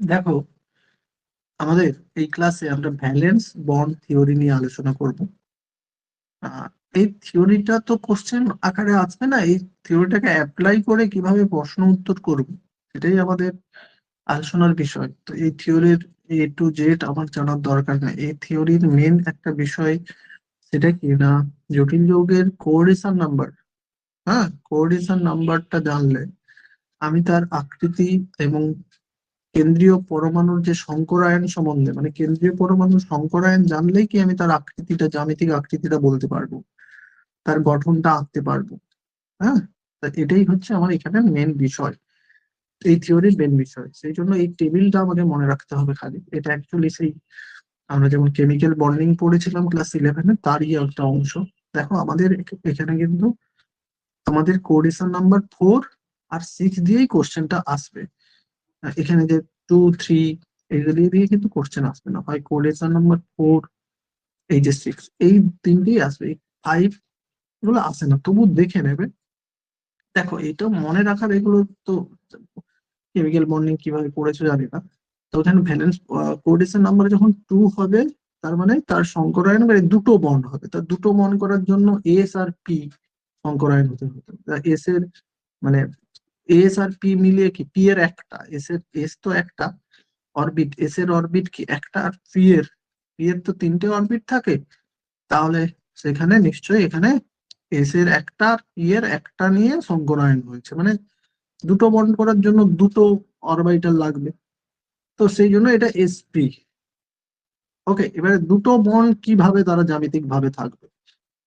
দেখো, আমাদের এই ক্লাসে আমরা ভ্যালেন্স বন্ড থিওরি নিয়ে আলোচনা করব। আহ, এই থিওরিটা তো কোশ্চেন আকারে আসবে না, এই থিওরিটাকে অ্যাপ্লাই করে কিভাবে প্রশ্ন উত্তর করব সেটাই আমাদের আলোচনার বিষয়। তো এই থিওরির A to Z আমার জানার দরকার নেই। এই থিওরির মেন একটা বিষয়, সেটা কি না, জটিল যৌগের কোঅর্ডিনেশন নাম্বার। হ্যাঁ, কোঅর্ডিনেশন নাম্বারটা জানলে আমি তার আকৃতি এবং কেন্দ্রীয় পরমাণুর যে সংকরায়ন সম্বন্ধে, মানে কেন্দ্রীয় পরমাণুর সংকরায়ন জানলেই কি আমি তার আকৃতিটা, জ্যামিতিক আকৃতিটা বলতে পারবো, তার গঠনটা আঁকতে পারবো। হ্যাঁ, তা এটাই হচ্ছে আমার এখানে মেন বিষয়, এই থিওরির মেন বিষয়। সেই জন্য এই টেবিলটা আমাকে মনে রাখতে হবে। খালি এটা অ্যাকচুয়ালি সেই আমরা যেমন কেমিক্যাল বন্ডিং পড়েছিলাম ক্লাস 11-এ, তারই একটা অংশ। দেখো, আমাদের এখানে কিন্তু আমাদের কোঅর্ডিনেশন নাম্বার 4 আর 6 দিয়েই কোশ্চেনটা আসবে। এখানে যে 2, 3 এগুলো দিয়ে কিন্তু কোশ্চেন আসবে না, হয় কোঅর্ডিনেশন নাম্বার 4, এই যে 6, এই তিনটেই আসবে। 5 এগুলো আসে না, তবু দেখে নেবে। দেখো, এটা মনে রাখার এগুলো তো, কেমিক্যাল বন্ডিং কিভাবে করেছো জানি না। তো ওখানে ভ্যালেন্স কোঅর্ডিনেশন নাম্বার যখন 2 হবে, তার মানে তার সংকরায়ন মানে দুটো বন্ড হবে। তার দুটো বন্ড করার জন্য এস আর পি সংকরায়ন হতে হতো। এস এর মানে এস আর পি মিলিয়ে কি, পি এর একটা, এস তো একটা অরবিট, এস এর অরবিট কি একটা, আর পি এর তো তিনটে অরবিট থাকে। তাহলে সেখানে নিশ্চয়ই এখানে এস এর একটা আর পি এর একটা নিয়ে সংকরায়ন হয়েছে, মানে দুটো বন্ড করার জন্য দুটো অরবিটাল লাগবে। তো সেই জন্য এটা এসপি। ওকে, এবারে দুটো বন্ড কিভাবে তারা জ্যামিতিক ভাবে থাকবে,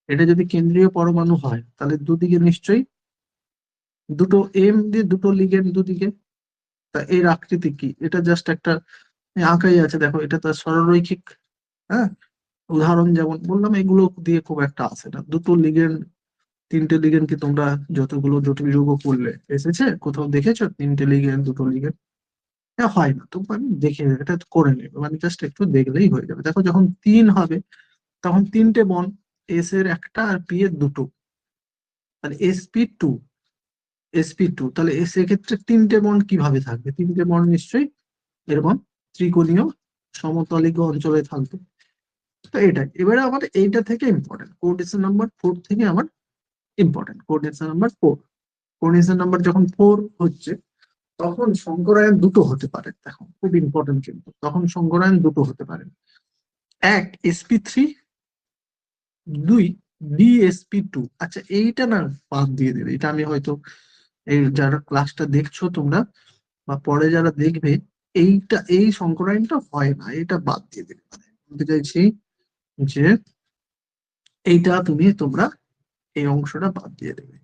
এটা যদি কেন্দ্রীয় পরমাণু হয় তাহলে দুদিকে নিশ্চয়ই দুটো এম দিয়ে দুটো লিগেন্ড দুদিকে। তা এর আকৃতি কি, এটা জাস্ট একটা আঁকাই আছে, দেখো এটা তার সরলরৈখিক। হ্যাঁ, উদাহরণ যেমন বললাম, এগুলো দিয়ে খুব একটা আসে না। দুটো লিগেন্ড, তিনটে লিগেন্ড কি তোমরা যতগুলো জটিল যৌগ করলে এসেছে কোথাও দেখেছো তিনটে লিগেন্ড দুটো লিগেন্ড? হয় না। তো আমি দেখে এটা করে নেবে, মানে জাস্ট একটু দেখলেই হয়ে যাবে। দেখো, যখন 3 হবে তখন তিনটে বন্ড, এস এর একটা আর পি এর দুটো, তাহলে sp2 তাহলে সেক্ষেত্রে তিনটে বন্ড কিভাবে থাকবে, তিনটে বন্ড নিশ্চয়ই এরকম ত্রিকোণীয় সমতলিক অঞ্চলে থাকবে। তো এটাই এবারে আমার এইটা থেকে ইম্পর্টেন্ট, কোঅর্ডিনেশন নাম্বার 4 থেকে আমার important coordination number 4। Coordination number যখন 4 হচ্ছে, তখন সংকরায়ন দুটো হতে পারে। দেখো, খুব ইম্পর্টেন্ট, কিন্তু তখন সংকরায়ন দুটো হতে পারে। এক, sp3, 2, DsP2। আচ্ছা, এইটা না বাদ দিয়ে দেবে, এটা আমি হয়তো, এই যারা ক্লাসটা দেখছো তোমরা বা পরে যারা দেখবে, এইটা এই সংকরায়নটা হয় না, এটা বাদ দিয়ে দেবে। মানে বলতে চাইছি যে এইটা তোমরা এই অংশটা বাদ দিয়ে দেবে।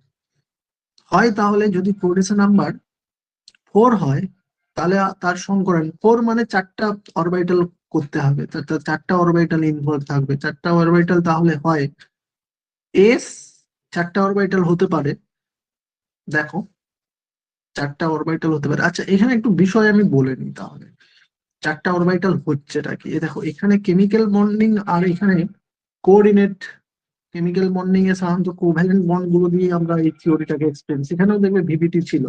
হয় তাহলে যদি কোঅর্ডিনেশন নাম্বার 4 হয়, তাহলে তার সংকরায়ন 4 মানে চারটা অরবিটাল করতে হবে, তার চারটা অরবিটাল ইনভলভ থাকবে, চারটা অরবিটাল। তাহলে হয় এস, চারটা অরবিটাল হতে পারে। দেখো, চারটা অরবিটাল হতে পারে। আচ্ছা, এখানে একটু বিষয় আমি বলে নিই তাহলে, চারটা অরবিটাল হচ্ছেটা কি। দেখো, এখানে কেমিক্যাল বন্ডিং আর এখানে কোঅর্ডিনেট। কেমিক্যাল বন্ডিং এ সাধারণত কোভ্যালেন্ট বন্ড গুলো দিয়ে আমরা এই থিওরিটাকে এক্সপ্লেন, সেখানেও দেখবে ভিভিটি ছিল,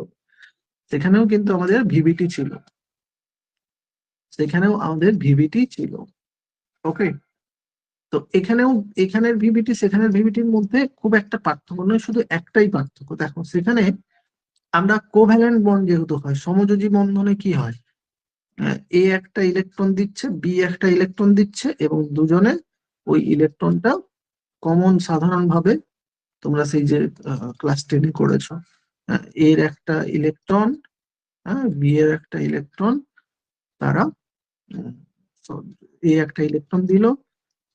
সেখানেও কিন্তু আমাদের ভিভিটি ছিল, সেখানেও আমাদের ভিভিটি ছিল। ওকে, তো এখানেও, এখানের ভিভিটি সেখানের ভিভিটির মধ্যে খুব একটা পার্থক্য নয়, শুধু একটাই পার্থক্য। দেখো, সেখানে আমরা কোভ্যালেন্ট বন্ড যেহেতু হয়, সমযোজী বন্ধনে কি হয়, এ একটা ইলেকট্রন দিচ্ছে, বি একটা ইলেকট্রন দিচ্ছে, এবং দুজনে ওই ইলেকট্রনটা কমন সাধারণভাবে, তোমরা সেই যে ক্লাস 10-এ করেছো, এর একটা ইলেকট্রন, হ্যাঁ, বি এর একটা ইলেকট্রন, তারা উম, so, এ একটা ইলেকট্রন দিল,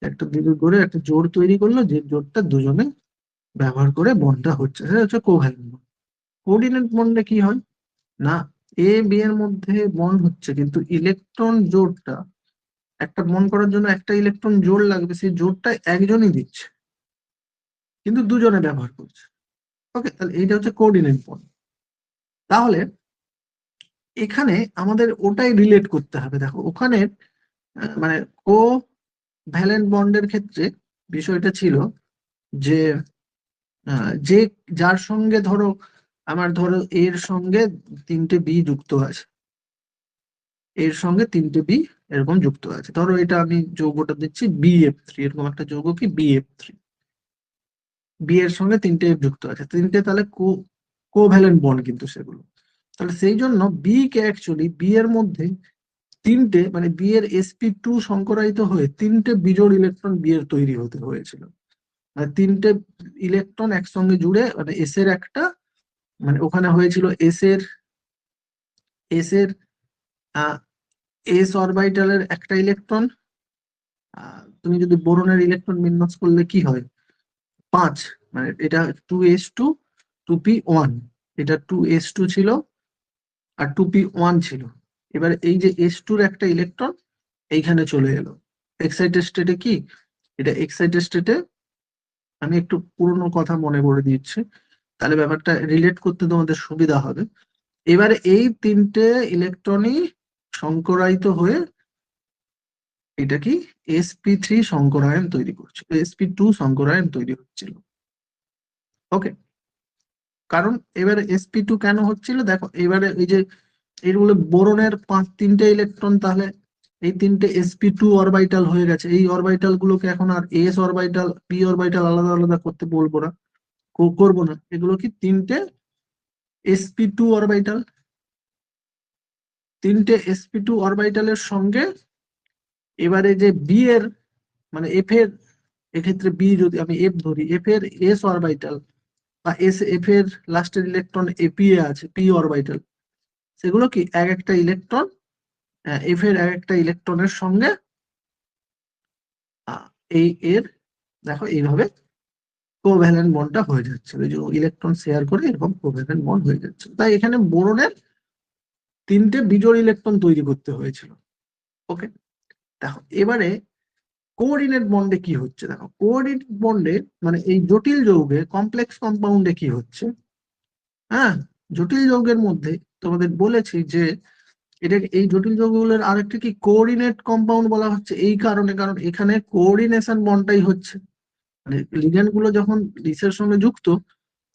একটা দিল করে একটা জোড় তৈরি করলো, যে জোড়টা দুজনে ব্যবহার করে বন্ডটা হচ্ছে, সেটা হচ্ছে কোভ্যালেন্ট বন্ড। কোঅর্ডিনেট বন্ডে কি হয় না, এ বি এর মধ্যে বন্ড হচ্ছে, কিন্তু ইলেকট্রন জোড়টা, একটা বন্ড করার জন্য একটা ইলেকট্রন জোড় লাগবে, সেই জোড়টা একজনই দিচ্ছে কিন্তু দুজনে ব্যবহার করছে। ওকে, তাহলে এইটা হচ্ছে কোঅর্ডিনেট বন্ড। তাহলে এখানে আমাদের ওটাই রিলেট করতে হবে। দেখো, ওখানে মানে কো ভ্যালেন্ট বন্ডের ক্ষেত্রে বিষয়টা ছিল যে যে যার সঙ্গে ধরো, আমার ধরো এর সঙ্গে তিনটে বি যুক্ত আছে, এর সঙ্গে 3টে বি এরকম যুক্ত আছে। ধরো এটা আমি যৌগটা দিচ্ছি BF3, এরকম একটা যৌগ কি BF3, বি এর সঙ্গে 3টে এফ যুক্ত আছে, 3টে তাহলে কোভ্যালেন্ট বন্ড কিন্তু সেগুলো। তাহলে সেই জন্য বি কে অ্যাকচুয়ালি বি এর মধ্যে 3টে মানে বি এর sp2 সংকরায়িত হয়ে 3টে বিজোড় ইলেকট্রন বি এর তৈরি হতে হয়েছিল। মানে 3টে ইলেকট্রন একসঙ্গে জুড়ে মানে এস এর একটা মানে ওখানে হয়েছিল এস এর এস অরবিটালের একটা ইলেকট্রন। তুমি যদি বোরনের ইলেকট্রন বিন্যাস করলে কি হয়, 5, মানে এটা 2s2 2p1, এটা 2s2 ছিল আর 2p1 ছিল। এবারে এই যে s2 এর একটা ইলেকট্রন এইখানে চলে এলো এক্সাইটেড স্টেটে। কি এটা এক্সাইটেড স্টেটে, আমি একটু পুরোনো কথা মনে করে দিচ্ছি তাহলে ব্যাপারটা রিলেট করতে তোমাদের সুবিধা হবে। এবারে এই 3টে ইলেকট্রনই সংকরায়িত হয়ে এটা কি sp3 সংকরায়ন তৈরি করছিল, sp2 সংকরায়ন তৈরি হচ্ছিল। ওকে, কারণ এবারে sp2 কেন হচ্ছিল দেখো, এবারে এই যে এগুলো বোরনের 3টে ইলেকট্রন, তাহলে এই 3টে sp2 অরবিটাল হয়ে গেছে। এই অরবিটাল গুলোকে এখন আর s অরবিটাল p অরবিটাল আলাদা আলাদা করতে বলবো না, করবো না, এগুলো কি 3টে sp2 অরবিটাল। 3টে sp2 অরবিটালের সঙ্গে এবারে যে বি এর মানে এফ এর, এক্ষেত্রে বি যদি আমি এফ ধরি, এফ এর এস অরবিটাল বা এফ এর লাস্টের ইলেকট্রন এপি এ আছে পি অরবিটাল, সেগুলো কি এক একটা ইলেকট্রন এফ এর এক একটা ইলেকট্রনের সঙ্গে এই এর দেখো এইভাবে কোভ্যালেন্ট বন্ডটা হয়ে যাচ্ছে, ওই যে ইলেকট্রন শেয়ার করে এরকম কোভ্যালেন্ট বন্ড হয়ে যাচ্ছে। তাই এখানে বোরনের 3টে বিজোড় ইলেকট্রন তৈরি করতে হয়েছিল। ওকে, দেখো এবারে কোঅর্ডিনেট বন্ডে কি হচ্ছে, দেখো কোঅর্ডিনেট বন্ডে মানে এই জটিল যৌগে কমপ্লেক্স কম্পাউন্ডে কি হচ্ছে। হ্যাঁ, জটিল যৌগের মধ্যে তোমাদের বলেছি যে এটা এই জটিল যৌগগুলোর আরেকটা কি কোঅর্ডিনেট কম্পাউন্ড বলা হচ্ছে, এই কারণে কারণ এখানে কোঅর্ডিনেশন বন্ডটাই হচ্ছে, মানে লিগ্যান্ড গুলো যখন লিসের সঙ্গে যুক্ত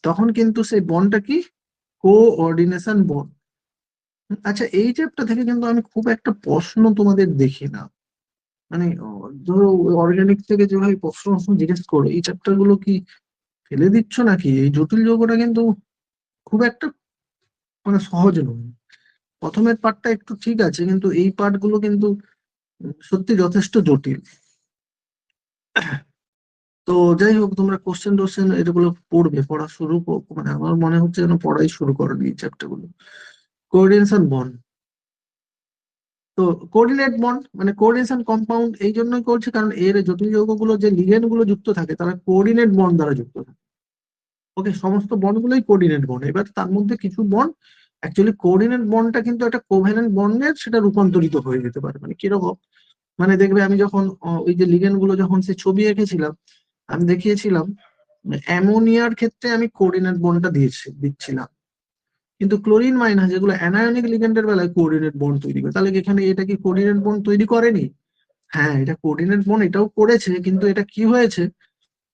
তখন কিন্তু সেই বন্ডটা কি কোঅর্ডিনেশন বন্ড। আচ্ছা, এই চ্যাপ্টার থেকে কিন্তু আমি খুব একটা প্রশ্ন তোমাদের দেখি না, মানে ধরো অর্গানিক থেকে যেভাবে প্রশ্ন জিজ্ঞেস করো, এই চ্যাপ্টার গুলো কি ফেলে দিচ্ছ নাকি? এই জটিল যৌগটা কিন্তু খুব একটা মানে সহজ নয়। প্রথমের পার্টটা একটু ঠিক আছে, কিন্তু এই পার্ট গুলো কিন্তু সত্যি যথেষ্ট জটিল। তো যাই হোক, তোমরা কোশ্চেন টোশ্চেন এগুলো পড়বে, পড়া শুরু মানে আমার মনে হচ্ছে যেন পড়াই শুরু করোনি এই চ্যাপ্টার গুলো। কোঅর্ডিনেশন বন্ড, তো কোঅর্ডিনেট বন্ড মানে কোঅর্ডিনেশন কম্পাউন্ড এই জন্যই করছে কারণ এর জটিল যৌগগুলো যে লিগেন্ড গুলো যুক্ত থাকে তারা কোঅর্ডিনেট বন্ড দ্বারা যুক্ত থাকে। ওকে, সমস্ত বন্ড গুলোই কোঅর্ডিনেট বন্ড, এবার তার মধ্যে কিছু বন্ড অ্যাকচুয়ালি কোঅর্ডিনেট বন্ডটা কিন্তু একটা কোভ্যালেন্ট বন্ডের সেটা রূপান্তরিত হয়ে যেতে পারে। মানে কিরকম, মানে দেখবে আমি যখন ওই যে লিগেন্ড গুলো যখন সে ছবি এঁকেছিলাম আমি দেখিয়েছিলাম অ্যামোনিয়ার ক্ষেত্রে আমি কোঅর্ডিনেট বন্ডটা দিচ্ছিলাম, কিন্তু ক্লোরিন মাইনাস যেগুলো অ্যানায়নিক লিগেন্ডের বেলায় কোঅর্ডিনেট বন্ড তৈরি করে, তাহলে এখানে এটা কি কোঅর্ডিনেট বন্ড তৈরি করেনি? হ্যাঁ, এটা কোঅর্ডিনেট বন্ড এটাও করেছে, কিন্তু এটা কি হয়েছে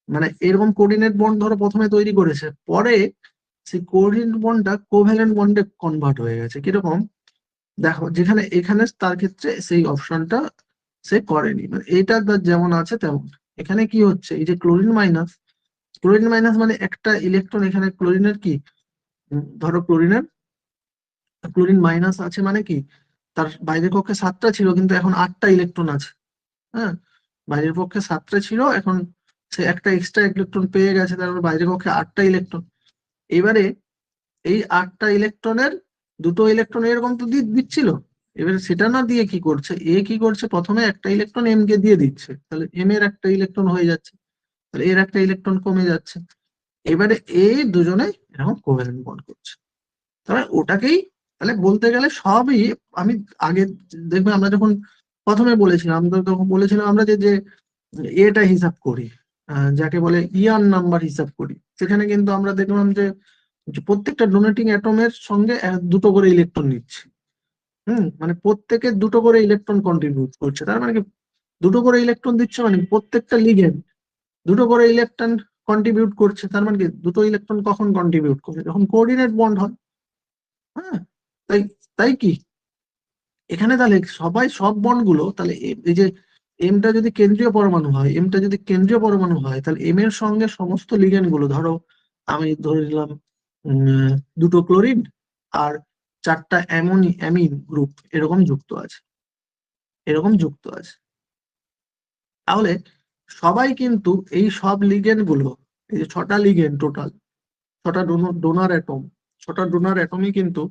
মানে এরকম কোঅর্ডিনেট বন্ড ধরো প্রথমে তৈরি করেছে, পরে সেই কোঅর্ডিনেট বন্ডটা কোভ্যালেন্ট বন্ডে কনভার্ট হয়ে গেছে। কিরকম দেখো, যেখানে এখানে তার ক্ষেত্রে সেই অপশনটা সে করেনি, মানে এটা তার যেমন আছে তেমন। এখানে কি হচ্ছে, এই যে ক্লোরিন মাইনাস মানে একটা ইলেকট্রন এখানে ক্লোরিনের কি ধরো ক্লোরিন মাইনাস আছে মানে কি তার বাইরের কক্ষে 7টা ছিল কিন্তু এখন 8টা ইলেকট্রন আছে। হ্যাঁ, বাইরের পক্ষে 7টা ছিল, এখন সে একটা এক্সট্রা ইলেকট্রন পেয়ে গেছে, তারপর বাইরের পক্ষে 8টা ইলেকট্রন। এবারে এই 8টা ইলেকট্রনের 2টো ইলেকট্রন এরকম তো দিচ্ছিল, এবারে সেটা না দিয়ে কি করছে, কি করছে প্রথমে একটা ইলেকট্রন এম কে দিয়ে দিচ্ছে, তাহলে এম এর একটা ইলেকট্রন হয়ে যাচ্ছে, তাহলে এর একটা ইলেকট্রন কমে যাচ্ছে। এবারে এই দুজনে এরকম কোভ্যালেন্ট বন্ড করছে, তবে ওটাকেই তাহলে বলতে গেলে সবই আমি আগে দেখবে আমরা যখন প্রথমে বলেছিলাম, আমরা তখন বলেছিলাম আমরা যে যে এটা হিসাব করি, যাকে বলে ইয়ান নাম্বার হিসাব করি, সেখানে কিন্তু আমরা দেখলাম যে যে প্রত্যেকটা ডোনেটিং অ্যাটমের সঙ্গে 2টো করে ইলেকট্রন নিচ্ছে। মানে প্রত্যেকে 2টো করে ইলেকট্রন কন্ট্রিবিউট করছে, তার মানে কি 2টো করে ইলেকট্রন দিচ্ছে মানে কি প্রত্যেকটা লিগেন্ড 2টো করে ইলেকট্রন কন্ট্রিবিউট করছে, তার মানে কি 2টো ইলেকট্রন কখন কন্ট্রিবিউট করছে, যখন কোঅর্ডিনেট বন্ড হয়। হ্যাঁ, তাই তাই কি এখানে তাহলে সব বন্ডগুলো তাহলে এই যে এমটা যদি কেন্দ্রীয় পরমাণু হয়, এমটা যদি কেন্দ্রীয় পরমাণু হয়, তাহলে এম এর সঙ্গে সমস্ত লিগ্যান্ড গুলো, ধরো আমি ধরে নিলাম দুটো ক্লোরিন আর চারটা অ্যামিন গ্রুপ এরকম যুক্ত আছে। তাহলে সবাই কিন্তু এই সব লিগ্যান্ড গুলো, এই যে ছটা লিগ্যান্ড টোটাল, ছটা ডোনার অ্যাটম, ছটা ডোনার অ্যাটমই কিন্তু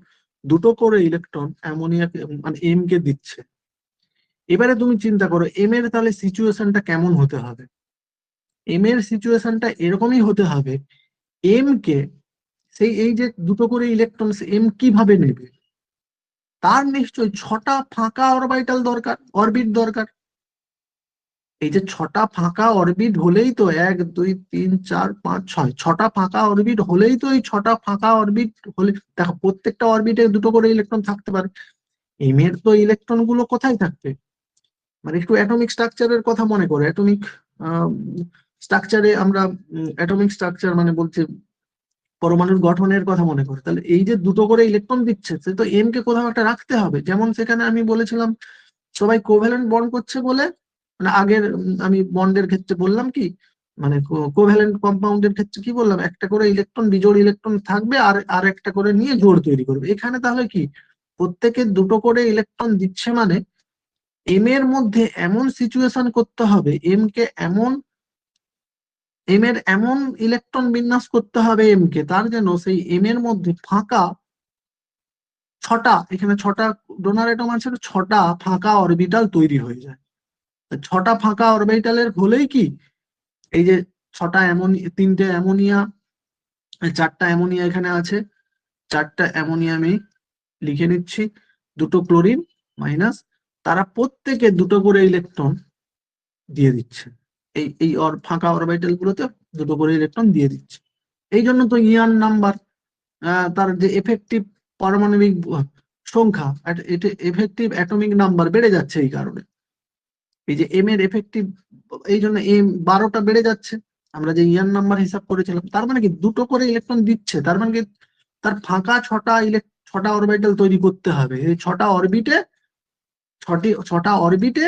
দুটো করে ইলেকট্রন অ্যামোনিয়া মানে এম কে দিচ্ছে। এবারে তুমি চিন্তা করো এম এর তাহলে সিচুয়েশনটা কেমন হতে হবে। এম এর সিচুয়েশনটা এরকমই হতে হবে, এম কে এই যে দুটো করে ইলেকট্রন এম কিভাবে নেবে, তার নিশ্চয়ই ছটা ফাঁকা অরবিটাল দরকার, অরবিট দরকার। এই যে ছটা ফাঁকা অরবিট হলেই তো 1 2 3 4 5 6 ছটা ফাঁকা অরবিট হলেই তো এই ছটা ফাঁকা অরবিট হলে, দেখো প্রত্যেকটা অরবিটে দুটো করে ইলেকট্রন থাকতে পারে। এম এর তো ইলেকট্রন গুলো কোথায় থাকবে, মানে একটু অ্যাটমিক স্ট্রাকচারের কথা মনে করো, অ্যাটমিক স্ট্রাকচারে আমরা, অ্যাটমিক স্ট্রাকচার মানে বলছে পরমাণুর গঠনের কথা মনে করো, তাহলে এই যে দুটো করে ইলেকট্রন দিচ্ছে সে তো এম কে কোথাও একটা রাখতে হবে। যেমন সেখানে আমি বলেছিলাম সবাই কোভ্যালেন্ট বন্ড করছে বলে, মানে আগের আমি বন্ডের ক্ষেত্রে বললাম কি, মানে কোভ্যালেন্ট কম্পাউন্ডের ক্ষেত্রে কি বললাম, একটা করে ইলেকট্রন বিজোড় ইলেকট্রন থাকবে আর আর একটা করে নিয়ে জোড় তৈরি করবে। এখানে তাহলে কি প্রত্যেকে দুটো করে ইলেকট্রন দিচ্ছে, মানে এম এর মধ্যে এমন সিচুয়েশন করতে হবে, এম এর এমন ইলেকট্রন বিন্যাস করতে হবে এম কে, তার যেন সেই এম এর মধ্যে ফাঁকা ছটা, এখানে ছটা ডোনার অ্যাটম আছে, ছটা ফাঁকা অরবিটাল তৈরি হয়ে যায়। ছটা ফাঁকা অরবিটালের হলেই কি এই যে ছটা তিনটে অ্যামোনিয়া, চারটা অ্যামোনিয়া এখানে আছে, চারটা অ্যামোনিয়া আমি লিখে নিচ্ছি, দুটো ক্লোরিন মাইনাস, তারা প্রত্যেকে দুটো করে ইলেকট্রন দিয়ে দিচ্ছে, এই ফাঁকা অরবিটাল গুলোতে দুটো করে ইলেকট্রন দিয়ে দিচ্ছে। এই জন্য তো ইয়ান নাম্বার, তার যে এফেক্টিভ পারমাণবিক সংখ্যা, এফেক্টিভ অ্যাটমিক নাম্বার বেড়ে যাচ্ছে। এই কারণে এই যে এম এর এফেক্টিভ, এই জন্য এম 12টা বেড়ে যাচ্ছে। আমরা যে ইয়ান নাম্বার হিসাব করেছিলাম, তার মানে কি দুটো করে ইলেকট্রন দিচ্ছে, তার মানে কি তার ফাঁকা ছটা অরবিটাল তৈরি করতে হবে। এই ছটা অরবিটে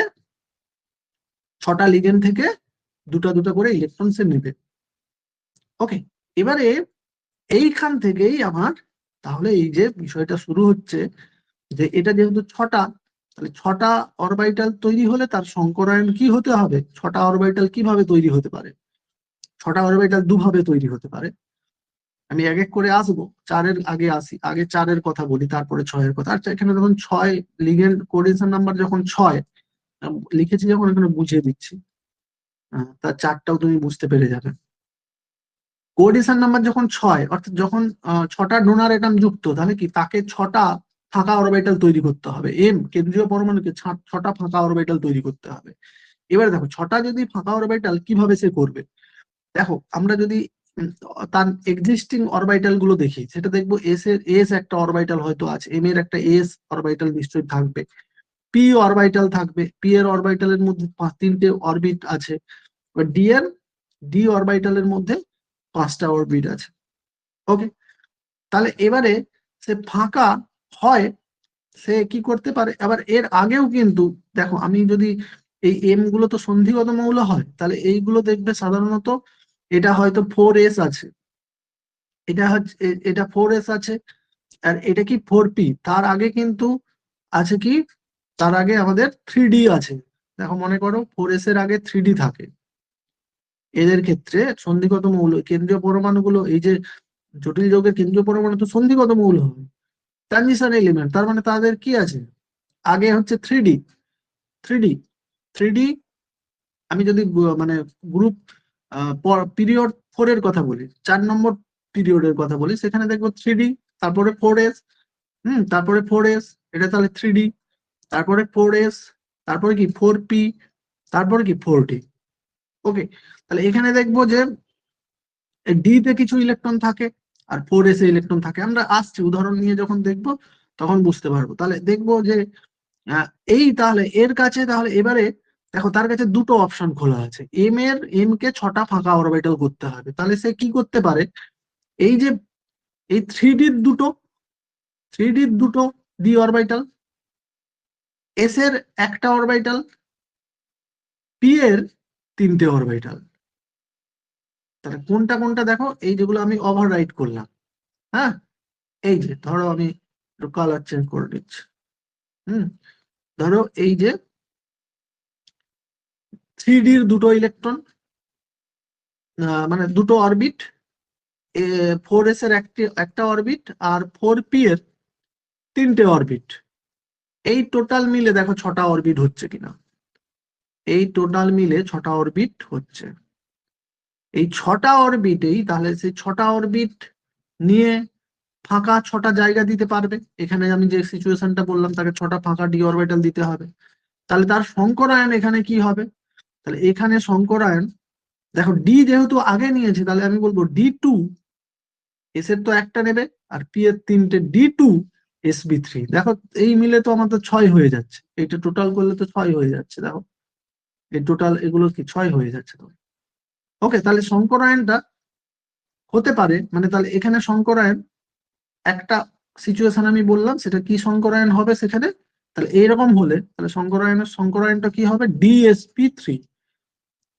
ছটা লিগেন্ড থেকে দুটা দুটা করে ইলেকট্রন সে নেবে। ওকে, এবারে এইখান থেকেই আমার তাহলে এই যে বিষয়টা শুরু হচ্ছে, যে এটা যেহেতু ছটা, তাহলে ছটা অরবিটাল তৈরি হলে তার সংকরায়ন কি হতে হবে, ছটা অরবিটাল কিভাবে তৈরি হতে পারে, ছটা অরবিটাল দুভাবে তৈরি হতে পারে। আমি এক এক করে আসবো, চারের আগে আসি, আগে চারের কথা বলি তারপরে ছয়ের কথা। আচ্ছা, এখানে যখন ছয় লিগেন্ড কোঅর্ডিনেশন নাম্বার যখন ছয় লিখেছি, যখন এখানে বুঝিয়ে দিচ্ছি, তার চারটাও তুমি বুঝতে পেরে যাবে। কোঅর্ডিনেশন নাম্বার যখন ছয়, অর্থাৎ যখন ছটা ডোনার অ্যাটম যুক্ত, তাহলে কি তাকে ছটা ফাঁকা অরবিটাল তৈরি করতে হবে, এম কেন্দ্রীয় পরমাণুকে ছটা ফাঁকা অরবিটাল তৈরি করতে হবে। এবারে দেখো ছটা যদি ফাঁকা অরবিটাল কিভাবে সে করবে, দেখো আমরা যদি তার এক্সিস্টিং অরবিটাল গুলো দেখি, সেটা দেখবো এস একটা অরবিটাল হয়তো আছে, এম এর একটা এস অরবিটাল নিশ্চয়ই থাকবে, পি অরবিটাল থাকবে, পি এর অরবিটালের মধ্যে 3টে অরবিট আছে, ডি অরবিটালের মধ্যে 5টা অরবিট আছে। ওকে, তাহলে এবারে সে ফাঁকা হয়, সে কি করতে পারে, আবার এর আগেও কিন্তু দেখো আমি যদি এই এম গুলো তো সন্ধিগত মৌল হয়, তাহলে এইগুলো দেখবে সাধারণত এটা হয়তো 4s আছে, এটা 4s আছে, আর এটা কি 4p, তার আগে কিন্তু আছে কি, তার আগে আমাদের 3d আছে। দেখো মনে করো 4s এর আগে 3d থাকে, এদের ক্ষেত্রে সন্ধিগত মৌল কেন্দ্রীয় পরমাণুগুলো, এই যে জটিল যৌগের কেন্দ্রীয় পরমাণু তো সন্ধিগত মৌল হবে, ট্রানজিশন এলিমেন্ট, তার মানে তাদের কি আছে, আগে হচ্ছে 3d, 3d 3d আমি যদি মানে গ্রুপ পিরিয়ড 4 এর কথা বলি, 4 নম্বর পিরিয়ডের কথা বলি, সেখানে দেখবো 3d, তারপরে 4s, তারপরে 4s, এটা তাহলে 3d, তারপরে 4s, তারপরে কি 4p, তারপরে কি 4d। ওকে, তাহলে এখানে দেখবো যে ডি তে কিছু ইলেকট্রন থাকে আর 4s এ ইলেকট্রন থাকে। আমরা আসছি উদাহরণ নিয়ে যখন দেখবো তখন বুঝতে পারবো। তাহলে দেখবো যে আহ, তাহলে এর কাছে, তাহলে এবারে দেখো তার কাছে দুটো অপশন খোলা আছে, এম কে ছটা ফাঁকা অরবিটাল করতে হবে, তাহলে সে কি করতে পারে, এই যে এই থ্রি ডির দুটো ডি অরবিটাল, এস এর একটা অরবিটাল, পি এর তিনটে অরবিটাল। তাহলে কোনটা কোনটা দেখো, এই যেগুলো আমি ওভাররাইট করলাম, হ্যাঁ, এই যে ধরো আমি কালার চেঞ্জ করে দিচ্ছি। ধরো এই যে 3D এর দুটো ইলেকট্রন, মানে দুটো অরবিট, 4s এর একটা অরবিট আর 4p এর তিনটে অরবিট, এই টোটাল মিলে দেখো 6টা অরবিট হচ্ছে কিনা। এই টোটাল মিলে 6টা অরবিট হচ্ছে। এই 6টা অরবিটেই তাহলে সেই 6টা অরবিট নিয়ে ফাঁকা 6টা জায়গা দিতে পারবে। এখানে আমি যে সিচুয়েশনটা বললাম তাকে 6টা ফাঁকা ডি অরবিটাল দিতে হবে। তাহলে তার সংকরায়ন এখানে কি হবে? তাহলে এখানে সংকরায়ন দেখো, ডি যেহেতু আগে নিয়েছে তাহলে আমি বলবো D2, এস এর তো একটা নেবে আর পি এর তিনটে, D2 sp3। দেখো এই মিলে তো আমাদের 6 হয়ে যাচ্ছে, এইটা টোটাল করলে তো 6 হয়ে যাচ্ছে। দেখো এই টোটাল এগুলো কি 6 হয়ে যাচ্ছে তো। ওকে, তাহলে সংকরায়নটা হতে পারে, মানে তাহলে এখানে সংকরায়ন একটা সিচুয়েশন আমি বললাম, সেটা কি সংকরায়ন হবে সেখানে। তাহলে এইরকম হলে তাহলে সংকরায়নটা কি হবে? DsP3,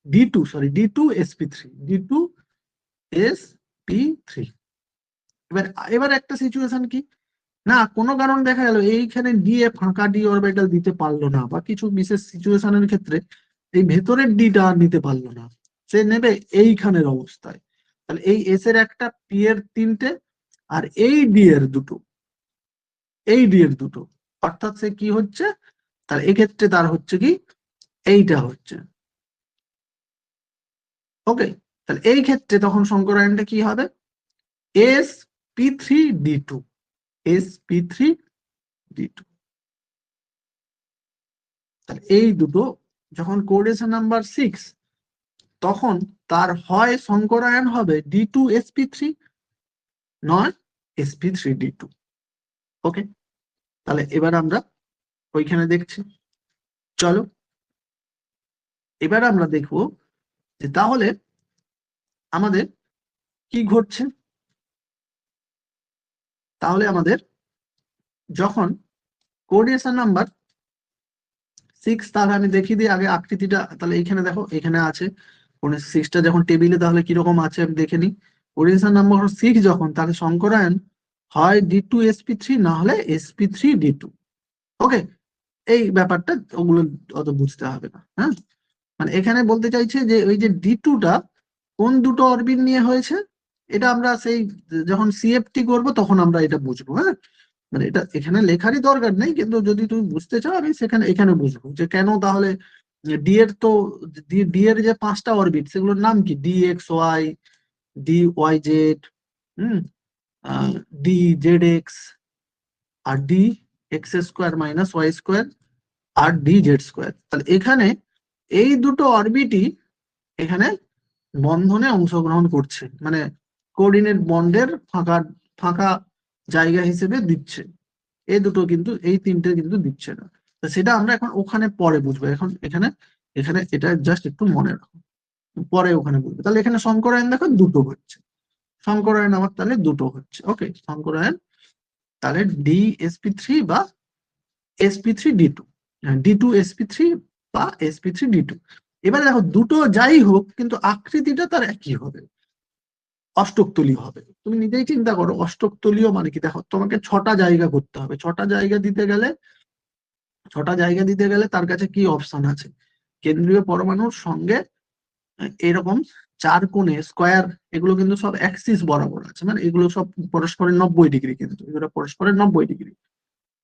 D2, sorry D2 sp3, D2 sp3। এবার এবার একটা সিচুয়েশন কি, না কোনো কারণ দেখা গেল এইখানে দিয়ে ফাঁকা ডি অরবিটাল দিতে পারলো না, বা কিছু বিশেষ সিচুয়েশনের ক্ষেত্রে এই ভেতরের ডিটা নিতে পারলো না, সে নেবে এইখানের অবস্থায়। তাহলে এই এস এর একটা, পি এর তিনটে, আর এই ডি এর দুটো, এই ডি এর দুটো, অর্থাৎ সে কি হচ্ছে, তাহলে এক্ষেত্রে তার হচ্ছে কি, এইটা হচ্ছে। ওকে, তাহলে এই ক্ষেত্রে তখন সংকরায়নটা কি হবে? sp3d2, sp3d2। তাহলে এই দুটো যখন কোঅর্ডিনেশন নাম্বার 6, তখন তার হয় সংকরায়ন হবে D2sp3, নয় sp3d2। ওকে, তাহলে এবার আমরা ওইখানে দেখছি। চলো এবার আমরা দেখব যে তাহলে আমাদের কি ঘটছে। তাহলে আমাদের যখন কোঅর্ডিনেশন নাম্বার 6, তাহলে আমি দেখিয়ে দিই আগে আকৃতিটা। তাহলে এইখানে দেখো, এখানে আছে 6টা যখন টেবিলে, তাহলে কিরকম আছে আমি দেখে নিই। কোঅর্ডিনেশন নাম্বার 6 যখন, তাহলে সংকরায়ন হয় D2sp3, না হলে sp3d2। ওকে, এই ব্যাপারটা ওগুলো অত বুঝতে হবে না, হ্যাঁ। মানে এখানে বলতে চাইছে যে ওই যে D2টা কোন দুটো অরবিট নিয়ে হয়েছে, এটা আমরা সেই যখন সিএফটি করব তখন আমরা এটা বুঝবো, হ্যাঁ। মানে এটা এখানে লেখারই দরকার নেই, কিন্তু যদি তুমি বুঝতে চাও আমি সেখানে এখানে বুঝবো যে কেন। তাহলে ডি এর তো, ডি এর যে 5টা অরবিট সেগুলোর নাম কি? DXY, DYZ, হুম, DZX, আর DX² - Y², আর DZ²। তাহলে এখানে এই দুটো অরবিটই এখানে বন্ধনে অংশগ্রহণ করছে, মানে কোঅর্ডিনেট বন্ডের ফাঁকা ফাঁকা জায়গা হিসেবে দিচ্ছে। এই দুটো কিন্তু, এই তিনটে কিন্তু দিচ্ছে না। তো সেটা আমরা এখন ওখানে পরে বুঝবো। এখন এখানে এখানে এটা জাস্ট একটু মনে রাখো, পরে ওখানে বুঝবো। তাহলে এখানে সংকরায়ন দেখো দুটো হচ্ছে, সংকরায়ন আমার তাহলে দুটো হচ্ছে। ওকে, সংকরায়ন তাহলে DsP3 বা sp3d2, D2sp3 বা sp3d2। এবারে দেখো দুটো যাই হোক কিন্তু আকৃতিটা তার একই হবে, অষ্টকতলীয় হবে। তুমি নিজেই চিন্তা করো অষ্টকতলীয় মানে কি। দেখো তোমাকে 6টা জায়গা করতে হবে, 6টা জায়গা দিতে গেলে, 6টা জায়গা দিতে গেলে তার কাছে কি অপশন আছে? কেন্দ্রীয় পরমাণুর সঙ্গে এরকম 4 কোণে স্কোয়ার, এগুলো কিন্তু সব অ্যাক্সিস বরাবর আছে, মানে এগুলো সব পরস্পরের 90 ডিগ্রি, কিন্তু এগুলো পরস্পরের 90 ডিগ্রি।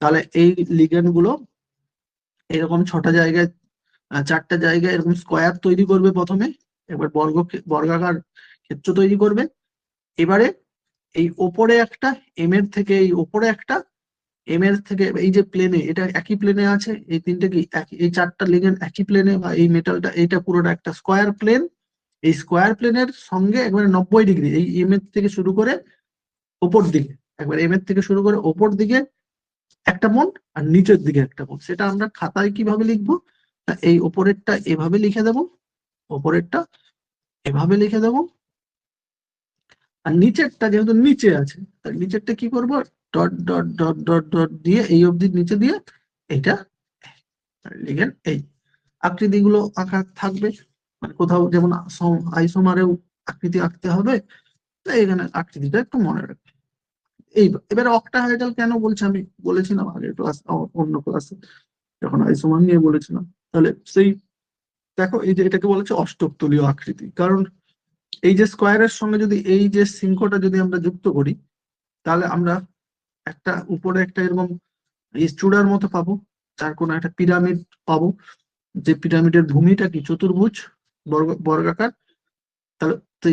তাহলে এই লিগেন্ড গুলো এরকম 6টা জায়গায়, 4টা জায়গায় এরকম স্কোয়ার তৈরি করবে প্রথমে, এবার বর্গাকার ক্ষেত্র তৈরি করবে। এবারে এই ওপরে একটা, এম এর থেকে এই ওপরে একটা, এম এর থেকে এই যে প্লেনে, এটা একই প্লেনে আছে, এই তিনটে কি এই 4টা লিগেন্ড একই প্লেনে, বা এই মেটালটা এইটা পুরোটা একটা স্কোয়ার প্লেন। এই স্কোয়ার প্লেনের সঙ্গে একবারে 90 ডিগ্রি, এই এম এর থেকে শুরু করে ওপর দিকে, একবার এম এর থেকে শুরু করে ওপর দিকে একটা মন, আর নিচের দিকে একটা মন। সেটা আমরা খাতায় কিভাবে লিখবো? এই ওপরেরটা এভাবে লিখে দেবো, ওপরেরটা এভাবে লিখে দেবো, আর নিচেরটা যেহেতু নিচে আছে, তার নিচেরটা কি করব? Dot dot dot dot dot দিয়ে এই অবধি নিচে দিয়ে এটা লিগেন্ড এই আকৃতিগুলো আঁকা থাকবে, মানে কোথাও যেমন আইসোমারেও আকৃতি আঁকতে হবে, তাই এখানে আকৃতিটা একটু মনে রাখবে। এবারে অক্টাহাইড্রাল কেন বলছি, আমি বলেছিলাম আগের ক্লাস, অন্য ক্লাসে যখন আইসোমার নিয়ে বলেছিলাম। তাহলে সেই দেখো এই যে এটাকে বলেছে অষ্টক তলীয় আকৃতি, কারণ এই যে স্কোয়ারের সঙ্গে যদি এই যে শৃঙ্খটা যদি আমরা যুক্ত করি, তাহলে আমরা একটা উপরে একটা এরকম এই চূড়ার মতো পাবো, তার কোনো একটা পিরামিড পাবো, যে পিরামিডের ভূমিটা কি চতুর্ভুজ, বর্গাকার। তাহলে তো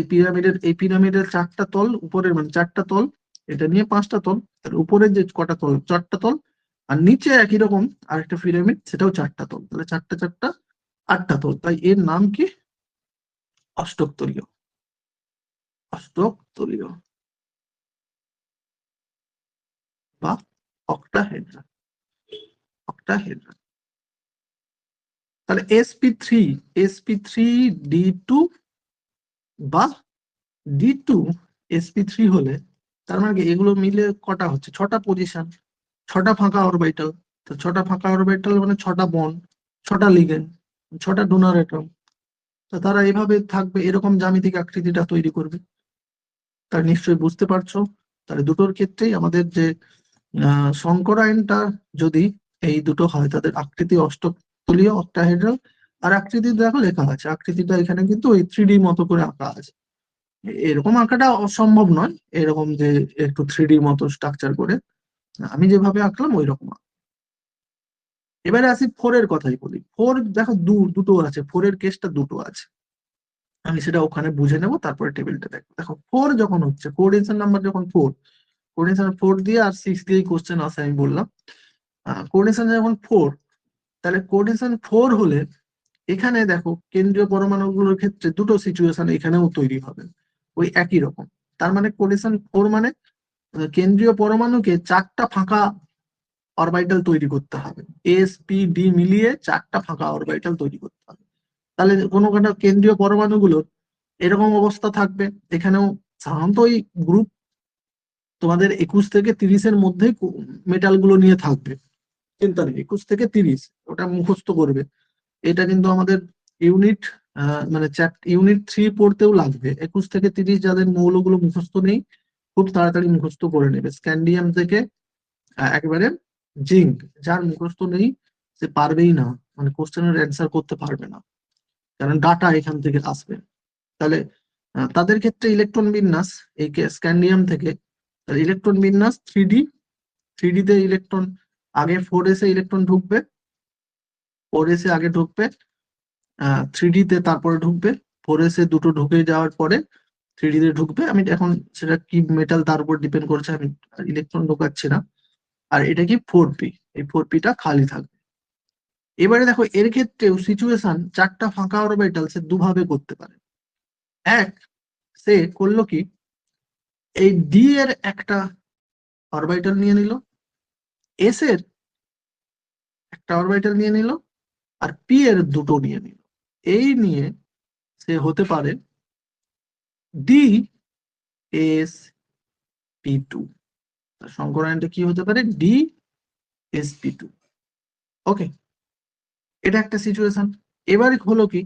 এই পিরামিডের চারটা তল, উপরের মানে চারটা তল, এটা নিয়ে পাঁচটা তল, তাহলে উপরের যে কটা তল, চারটা তল, আর নিচে একই রকম আরেকটা পিরামিড, সেটাও চারটা তল, তাহলে চারটা চারটা আটটা তল, তাই এর নাম কি অষ্টকতলীয়। অষ্টকতলীয় বা অক্টাহেড্রাল। অক্টাহেড্রাল। তাহলে sp3 d2 বা d2 sp3 হলে, তার মানে কি এগুলো মিলে কটা হচ্ছে, ছটা পজিশন, ছটা ফাঁকা অরবিটাল। তো ছটা ফাঁকা অরবিটাল মানে ছটা বন্ড, ছটা লিগেন্ড, ছটা ডোনার অ্যাটম। তো তারা এভাবে থাকবে, এরকম জ্যামিতিক আকৃতিটা তৈরি করবে। তার নিশ্চয়ই বুঝতে পারছো। তাহলে দুটোর ক্ষেত্রেই আমাদের যে সংকরায়নটা যদি এই দুটো হয়, তাদের আকৃতি অষ্টকতলীয় অক্টাহেড্রাল। আর আকৃতি দেখো লেখা আছে, আকৃতিটা এখানে কিন্তু ওই 3D মতো করে আঁকা আছে। এরকম আঁকাটা অসম্ভব নয়, এরকম যে একটু 3D মতো স্ট্রাকচার করে, আমি যেভাবে আঁকলাম ওই রকম। এবারে আসি ফোর এর কথাই বলি। ফোর দেখো দুটো আছে, ফোর এর কেসটা দুটো আছে, আমি সেটা ওখানে বুঝে নেবো, তারপরে টেবিলটা দেখো। দেখো ফোর যখন হচ্ছে, কোঅর্ডিনেশন নাম্বার যখন ফোর, কোঅর্ডিনেশন ফোর দিয়ে আর সিক্স দিয়েই কোশ্চেন আসে, আমি বললাম। কোঅর্ডিনেশন যখন ফোর, তাহলে কোঅর্ডিনেশন ফোর হলে এখানে দেখো কেন্দ্রীয় পরমাণুগুলোর ক্ষেত্রে দুটো সিচুয়েশন এখানেও তৈরি হবে, ওই একই রকম। তার মানে কোঅর্ডিনেশন ফোর মানে কেন্দ্রীয় পরমাণুকে চারটা ফাঁকা অরবিটাল তৈরি করতে হবে, এস পি ডি মিলিয়ে চারটা ফাঁকা অরবিটাল তৈরি করতে হবে। তাহলে কোনো কোনো কেন্দ্রীয় পরমাণুগুলোর এরকম অবস্থা থাকবে। এখানেও সাধারণত ওই গ্রুপ তোমাদের 21 থেকে 30-এর মধ্যে মেটাল গুলো নিয়ে থাকবে, চিন্তা নেই, 21 থেকে 30 ওটা মুখস্থ করবে। এটা কিন্তু আমাদের ইউনিট মানে ইউনিট 3 পড়তেও লাগবে। 21 থেকে 30 যাদের মৌলগুলো মুখস্থ নেই, খুব তাড়াতাড়ি মুখস্থ করে নেবে। স্ক্যান্ডিয়াম থেকে একেবারে জিঙ্ক, যার মুখস্থ নেই সে পারবেই না, মানে কোশ্চেনের অ্যান্সার করতে পারবে না, কারণ ডাটা এখান থেকে আসবে। তাহলে তাদের ক্ষেত্রে ইলেকট্রন বিন্যাস, এই স্ক্যান্ডিয়াম থেকে ইলেকট্রন বিন্যাস 3D। 3D তে ইলেকট্রন আগে 4s এ ইলেকট্রন ঢুকবে, 4s এ আগে ঢুকবে, 3D তে তারপরে ঢুকবে, 4s এ দুটো ঢুকে যাওয়ার পরে 3D তে ঢুকবে। আমি এখন সেটা কি মেটাল তার উপর ডিপেন্ড করছে, আমি ইলেকট্রন ঢোকাচ্ছি না। আর এটা কি 4p, এই 4p-টা খালি থাকবে। এবারে দেখো এর ক্ষেত্রেও সিচুয়েশন, চারটা ফাঁকা অরবিটাল সে দুভাবে করতে পারে। এক, সে করলো কি, এই ডি এর একটা অরবিটাল নিয়ে নিল, এস এর একটা অরবিটাল নিয়ে নিল, আর পি এর দুটো নিয়ে নিল। এই নিয়ে সে হতে পারে ডি এস পি 2। সংকরায়নটা কি হতে পারে, ডি এস পি 2। ওকে, এটা একটা সিচুয়েশন। এবারে হলো কি,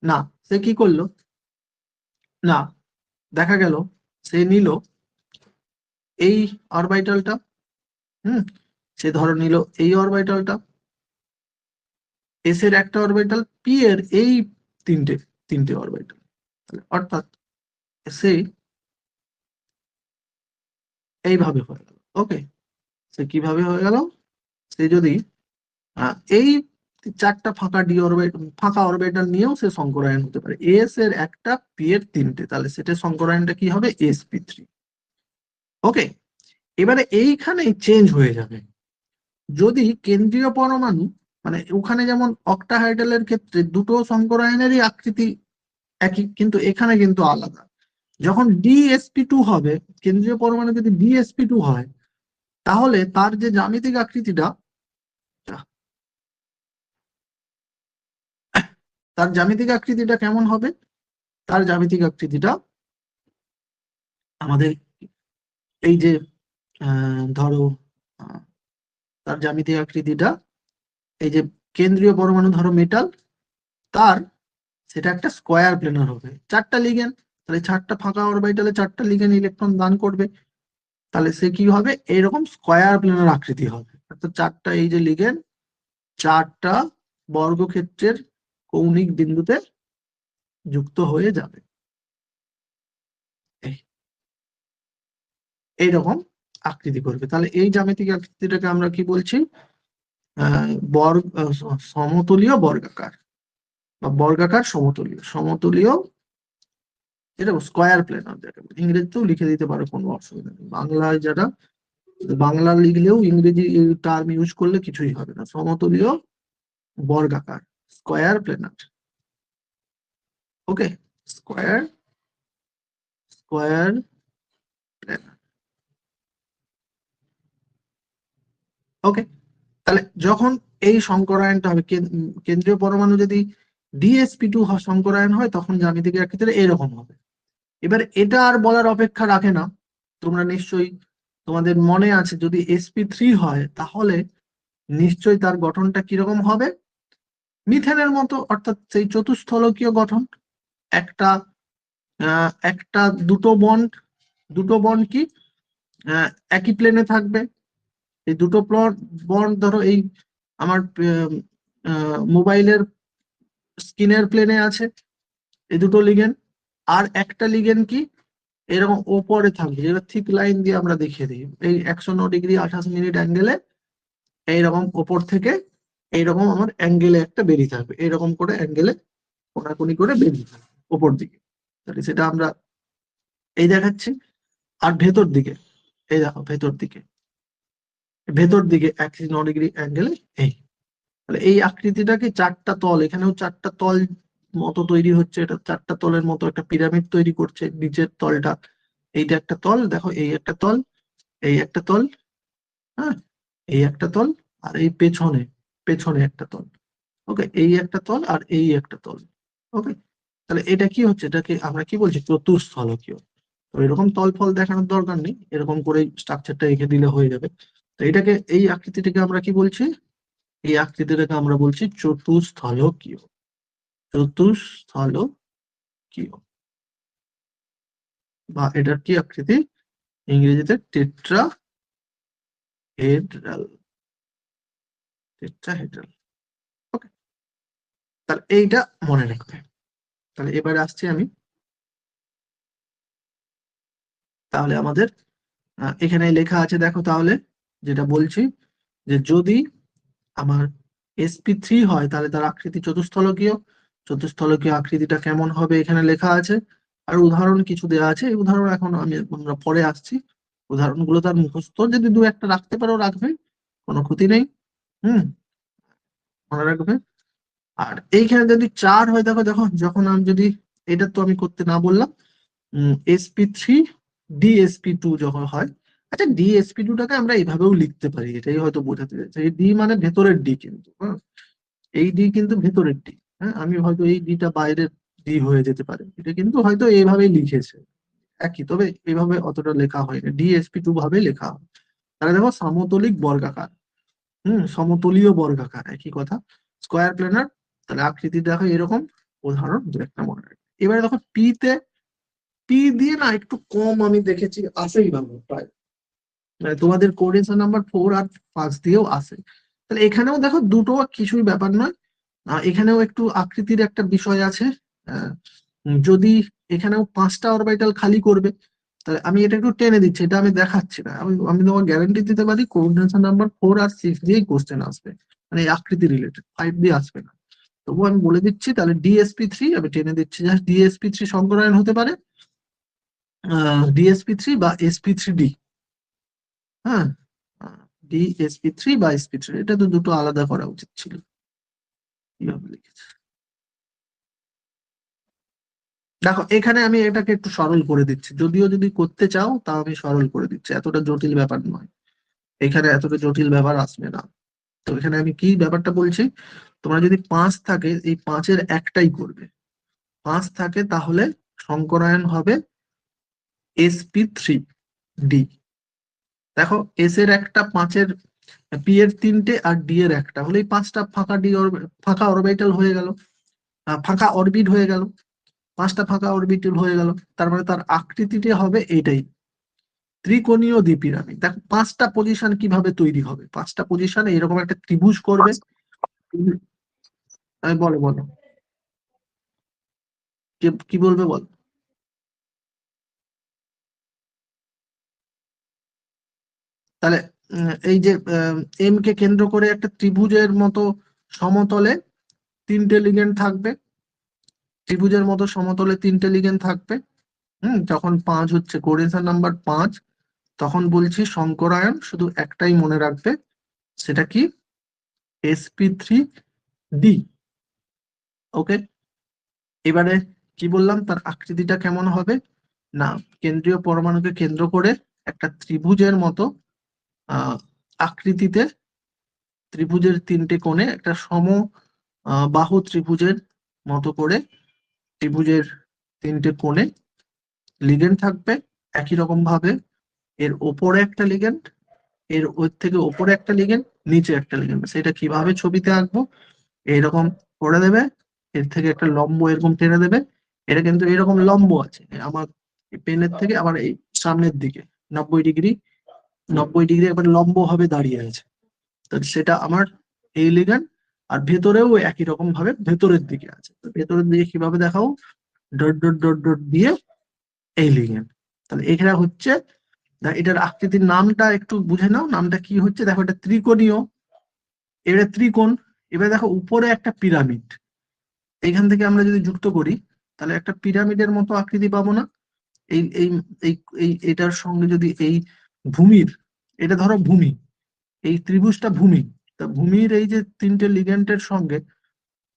না সে কি করলো, না দেখা গেল সে নিল এই অরবিটালটা, হুম, সে ধরো নিল এই অরবিটালটা, এস এর একটা অরবিটাল, পি এর এই তিনটে তিনটে অরবিটাল। অর্থাৎ সে এইভাবে হয়ে গেল। ওকে, সে কিভাবে হয়ে গেল, সে যদি এই চারটা ফাঁকা ডি অরবিটাল, ফাঁকা অরবিটাল নিয়েও সে সংকরায়ন হতে পারে, এস এর একটা পি এর তিনটে, তাহলে সেটা সংকরায়নটা কি হবে, sp3। ওকে, এবারে এইখানে চেঞ্জ হয়ে যাবে, যদি কেন্দ্রীয় পরমাণু, মানে ওখানে যেমন অক্টাহাইড্রালের ক্ষেত্রে দুটো সংকরায়নেরই আকৃতি একই, কিন্তু এখানে কিন্তু আলাদা। যখন ডিএসপি2 হবে, কেন্দ্রীয় পরমাণু যদি ডিএসপি2 হয়, তাহলে তার যে জ্যামিতিক আকৃতিটা, তার জ্যামিতিক আকৃতিটা কেমন হবে, তার জ্যামিতিক আকৃতিটা আমাদের এই যে ধরো তার জ্যামিতিক আকৃতিটা এই যে কেন্দ্রীয় পরমাণু ধরো মেটাল, তার সেটা একটা স্কোয়ার প্লেনার হবে, 4টা লিগেন্ড, তাহলে 4টা ফাঁকা অরবিটালে 4টা লিগেন্ড ইলেকট্রন দান করবে, তাহলে সে কি হবে, এইরকম স্কোয়ার প্লেনার আকৃতি হবে, অর্থাৎ 4টা এই যে লিগেন্ড 4টা বর্গক্ষেত্রের কৌণিক বিন্দুতে যুক্ত হয়ে যাবে, এইরকম আকৃতি করবে। তাহলে এই জ্যামিতিক আকৃতিটাকে আমরা কি বলছি, সমতলীয় বর্গাকার বা বর্গাকার সমতলীয়, সমতলীয়, এটা স্কোয়ার প্লেনার যাকে বলে। ইংরেজিতেও লিখে দিতে পারো, কোনো অসুবিধা নেই, বাংলায় যারা বাংলা লিখলেও ইংরেজি টার্ম ইউজ করলে কিছুই হবে না, সমতলীয় বর্গাকার, স্কোয়ার প্লেনার। ওকে, স্কোয়ার স্কোয়ার প্লেনার। ওকে, তাহলে যখন এই সংকরায়নটা হবে, কেন্দ্রীয় পরমাণু যদি DsP2 সংকরায়ন হয়, তখন জ্যামিতিক আকৃতিটা এরকম হবে। এবার এটা আর বলার অপেক্ষা রাখে না, তোমরা নিশ্চয়ই, তোমাদের মনে আছে, যদি sp3 হয় তাহলে নিশ্চয়ই তার গঠনটা কিরকম হবে, মিথেনের মতো, অর্থাৎ সেই চতুস্থলকীয় গঠন, একটা একটা দুটো বন্ড কি একই প্লেনে থাকবে, এই দুটো বন্ড ধরো এই আমার মোবাইলের স্ক্রিনের প্লেনে আছে এই দুটো লিগেন্ড, আর একটা লিগেন্ড কি এরকম ওপরে থাকবে, যেটা থিক লাইন দিয়ে আমরা দেখিয়ে দিই, এই 109° 28' অ্যাঙ্গেলে এইরকম ওপর থেকে এইরকম আমার অ্যাঙ্গেলে একটা বেরিয়ে থাকবে, এইরকম করে অ্যাঙ্গেলে কোনাকুনি করে বেরিয়ে থাকবে ওপর দিকে, তাহলে সেটা আমরা এই দেখাচ্ছি। আর ভেতর দিকে, এই দেখো ভেতর দিকে 109° অ্যাঙ্গেলে এই, তাহলে এই আকৃতিটাকে 4টা তল, এখানেও 4টা তল মতো তৈরি হচ্ছে, এটা 4টা তলের মতো একটা পিরামিড তৈরি করছে, নিচের তলটা, এইটা একটা তল, দেখো এই একটা তল, এই একটা তল, হ্যাঁ, এই একটা তল, আর এই পেছনে পেছনে একটা তল। ওকে, এই একটা তল আর এই একটা তল। ওকে, তাহলে এটা কি হচ্ছে, এটাকে আমরা কি বলছি, চতুস্থলকীয়। তো এরকম তল ফল দেখানোর দরকার নেই, এরকম করে স্ট্রাকচারটা এঁকে দিলে হয়ে যাবে। তো এটাকে, এই আকৃতিটাকে আমরা কি বলছি, এই আকৃতিটাকে আমরা বলছি চতুস্থলকীয়, চতুস্থলকীয়, বা এটার কি আকৃতি, ইংরেজিতে টেট্রাহেড্রাল, টেট্রাহেড্রাল। ওকে, তাহলে এইটা মনে রাখবে। তাহলে এবারে আসছি আমি, তাহলে আমাদের এখানে লেখা আছে, দেখো তাহলে যেটা বলছি, যে যদি আমার sp3 হয় তাহলে তার আকৃতি চতুস্থলকীয়, চতুস্থলকীয় আকৃতিটা কেমন হবে এখানে লেখা আছে, আর উদাহরণ কিছু দেওয়া আছে, এই উদাহরণ এখন আমরা পরে আসছি, উদাহরণগুলো তার মুখস্থ, যদি দু একটা রাখতে পারো রাখবে, কোনো ক্ষতি নেই, হুম, মনে রাখবে। আর এইখানে যদি 4 হয়, দেখো দেখো যখন আমি যদি, এটা তো আমি করতে না বললাম, sp3 dsp2 যখন হয়, আচ্ছা dsp2টাকে আমরা এইভাবেও লিখতে পারি, এটাই হয়তো বোঝাতে চাইছে, এই ডি মানে ভেতরের ডি, কিন্তু হ্যাঁ, এই ডি কিন্তু ভেতরের ডি, হ্যাঁ, আমি হয়তো এই ডিটা বাইরের ডি হয়ে যেতে পারে, এটা কিন্তু হয়তো এইভাবেই লিখেছে একই, তবে এইভাবে অতটা লেখা হয়নি, DsP2 ভাবে লেখা হয়। তাহলে দেখো সমতলিক বর্গাকার, সমতলীয় বর্গাকার একই কথা, স্কোয়ার প্লেনার, তাহলে আকৃতি দেখো এরকম, উদাহরণ দু একটা মনে রাখবে। এবারে দেখো পি দিয়ে না একটু কম আমি দেখেছি, আসেই না প্রায়, মানে তোমাদের কোঅর্ডিনেশন নাম্বার 4 আর 5 দিয়েও আসে। তাহলে এখানেও দেখো দুটো কিছুই ব্যাপার নয়, এখানেও একটু আকৃতির একটা বিষয় আছে, আহ, যদি এখানেও 5টা অরবিটাল খালি করবে, তাহলে আমি এটা একটু টেনে দিচ্ছি, এটা আমি দেখাচ্ছি না, আমি আমি তোমাকে গ্যারান্টি দিতে পারি কোঅর্ডিনেশন নাম্বার 4 আর 6 দিয়েই কোশ্চেন আসবে, মানে এই আকৃতি রিলেটেড, 5 দিয়ে আসবে না। তবুও আমি বলে দিচ্ছি, তাহলে DsP3 আমি টেনে দিচ্ছি, জাস্ট DsP3 সংকরায়ন হতে পারে, DsP3 বা sp3d, হ্যাঁ, DsP3 বা sp3, এটা তো দুটো আলাদা করা উচিত ছিল, কিভাবে লিখেছে দেখো, এখানে আমি এটাকে একটু সরল করে দিচ্ছি, যদিও যদি করতে চাও তাও আমি সরল করে দিচ্ছি, এতটা জটিল ব্যাপার নয়, এখানে এতটা জটিল ব্যাপার আসবে না। তো এখানে আমি কি ব্যাপারটা বলছি, তোমরা যদি 5 থাকে, এই 5-এর একটাই করবে, 5 থাকে তাহলে সংকরায়ন হবে sp3d। দেখো এস এর একটা 5-এর পি এর 3টে আর ডি এর একটা হলেই 5টা ফাঁকা ফাঁকা অরবিটাল হয়ে গেল, ফাঁকা অরবিট হয়ে গেল, 5টা ফাঁকা অরবিটাল হয়ে গেল। তার মানে তার আকৃতিটি হবে এইটাই, ত্রিকোণীয় দ্বিপিরামিড। দেখো 5টা পজিশন কিভাবে তৈরি হবে, 5টা পজিশনে এরকম একটা ত্রিভুজ করবে। বলো বলো, কি বলবে বল। তাহলে এই যে এম কে কেন্দ্র করে একটা ত্রিভুজের মতো সমতলে 3টে লিগেন্ড থাকবে, ত্রিভুজের মতো সমতলে 3টে লিগেন্ড থাকবে। যখন 5 হচ্ছে কোঅর্ডিনেশন নাম্বার 5, তখন বলছি শঙ্করায়ন শুধু একটাই মনে রাখবে, সেটা কি sp3d। ওকে, এবারে কি বললাম তার আকৃতিটা কেমন হবে, না কেন্দ্রীয় পরমাণুকে কেন্দ্র করে একটা ত্রিভুজের মতো আকৃতিতে, ত্রিভুজের 3টে কোণে একটা বাহু ত্রিভুজের মতো করে ত্রিভুজের 3টে কোণে লিগেন্ড থাকবে একই রকম ভাবে। এর ওপরে একটা লিগেন্ড, এর ওর থেকে ওপরে একটা লিগেন্ড, নিচে একটা লিগেন্ড। সেটা কিভাবে ছবিতে আঁকবো, এইরকম করে দেবে, এর থেকে একটা লম্ব এরকম টেনে দেবে। এটা কিন্তু এরকম লম্ব আছে আমার পেনের থেকে আবার এই সামনের দিকে 90 ডিগ্রি, 90 ডিগ্রি একবার লম্ব ভাবে দাঁড়িয়ে আছে। তো সেটা আমার এই লিগেন্ড, আর ভেতরেও একই রকম ভাবে ভেতরের দিকে আছে। তো ভেতরের দিকে কিভাবে দেখাবো, ডট ডট ডট ডট দিয়ে এই লিগেন্ড। তাহলে এখানে হচ্ছে, এটার আকৃতির নামটা একটু বুঝে নাও, নামটা কি হচ্ছে দেখো, এটা ত্রিকোণীয়, এটা ত্রিকোণ। এবার দেখো উপরে একটা পিরামিড, এইখান থেকে আমরা যদি যুক্ত করি তাহলে একটা পিরামিডের মতো আকৃতি পাবো না। এই এই এই এই এটার সঙ্গে যদি এই ভূমির, এটা ধরো ভূমি, এই ত্রিভুজটা ভূমি, তা ভূমির এই যে 3টে লিগেন্ডের সঙ্গে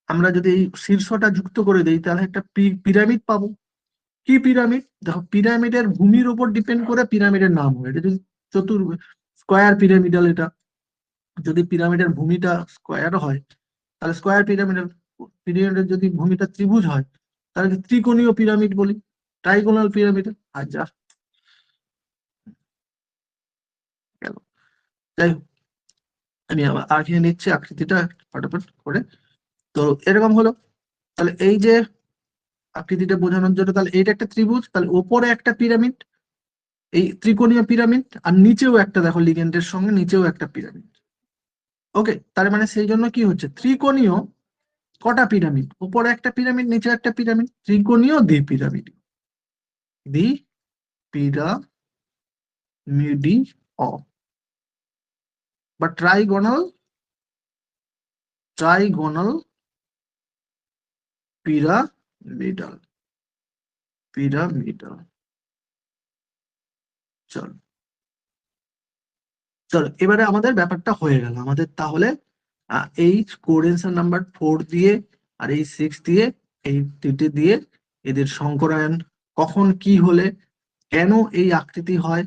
আমরা যদি এই শীর্ষটা যুক্ত করে দিই তাহলে একটা পিরামিড পাবো। কি পিরামিড, দেখো পিরামিডের ভূমির উপর ডিপেন্ড করে পিরামিডের নাম হয়। এটা যদি স্কোয়ার পিরামিডাল, এটা যদি পিরামিডের ভূমিটা স্কোয়ার হয় তাহলে স্কোয়ার পিরামিডের, পিরামিডের যদি ভূমিটা ত্রিভুজ হয় তাহলে ত্রিকোণীয় পিরামিড বলি, ট্রাইগোনাল পিরামিড। আর যা গেল, যাই হোক, আমি আবার আঁকিয়ে নিচ্ছি আকৃতিটা ফটাফট করে। তো এরকম হলো, তাহলে এই যে আকৃতিটা বোঝানোর জন্য, তাহলে এইটা একটা ত্রিভুজ, তাহলে ওপরে একটা পিরামিড, এই ত্রিকোণীয় পিরামিড, আর নিচেও একটা দেখো লিগেন্ডের সঙ্গে নিচেও একটা পিরামিড। ওকে, তার মানে সেই জন্য কি হচ্ছে, ত্রিকোণীয় কটা পিরামিড, উপরে একটা পিরামিড নিচে একটা পিরামিড, ত্রিকোণীয় দ্বিপিরামিড, দ্বিপিরামিডি অ বা ট্রাইগোনাল, ট্রাইগোনাল পিরামিডাল, পিরামিডাল। চলো, চলো এবারে আমাদের ব্যাপারটা হয়ে গেল আমাদের, তাহলে এই কোঅর্ডিনেশন নাম্বার 4 দিয়ে আর এই 6 দিয়ে, এই 3টে দিয়ে এদের সংকরায়ন কখন কি হলে কেন এই আকৃতি হয়,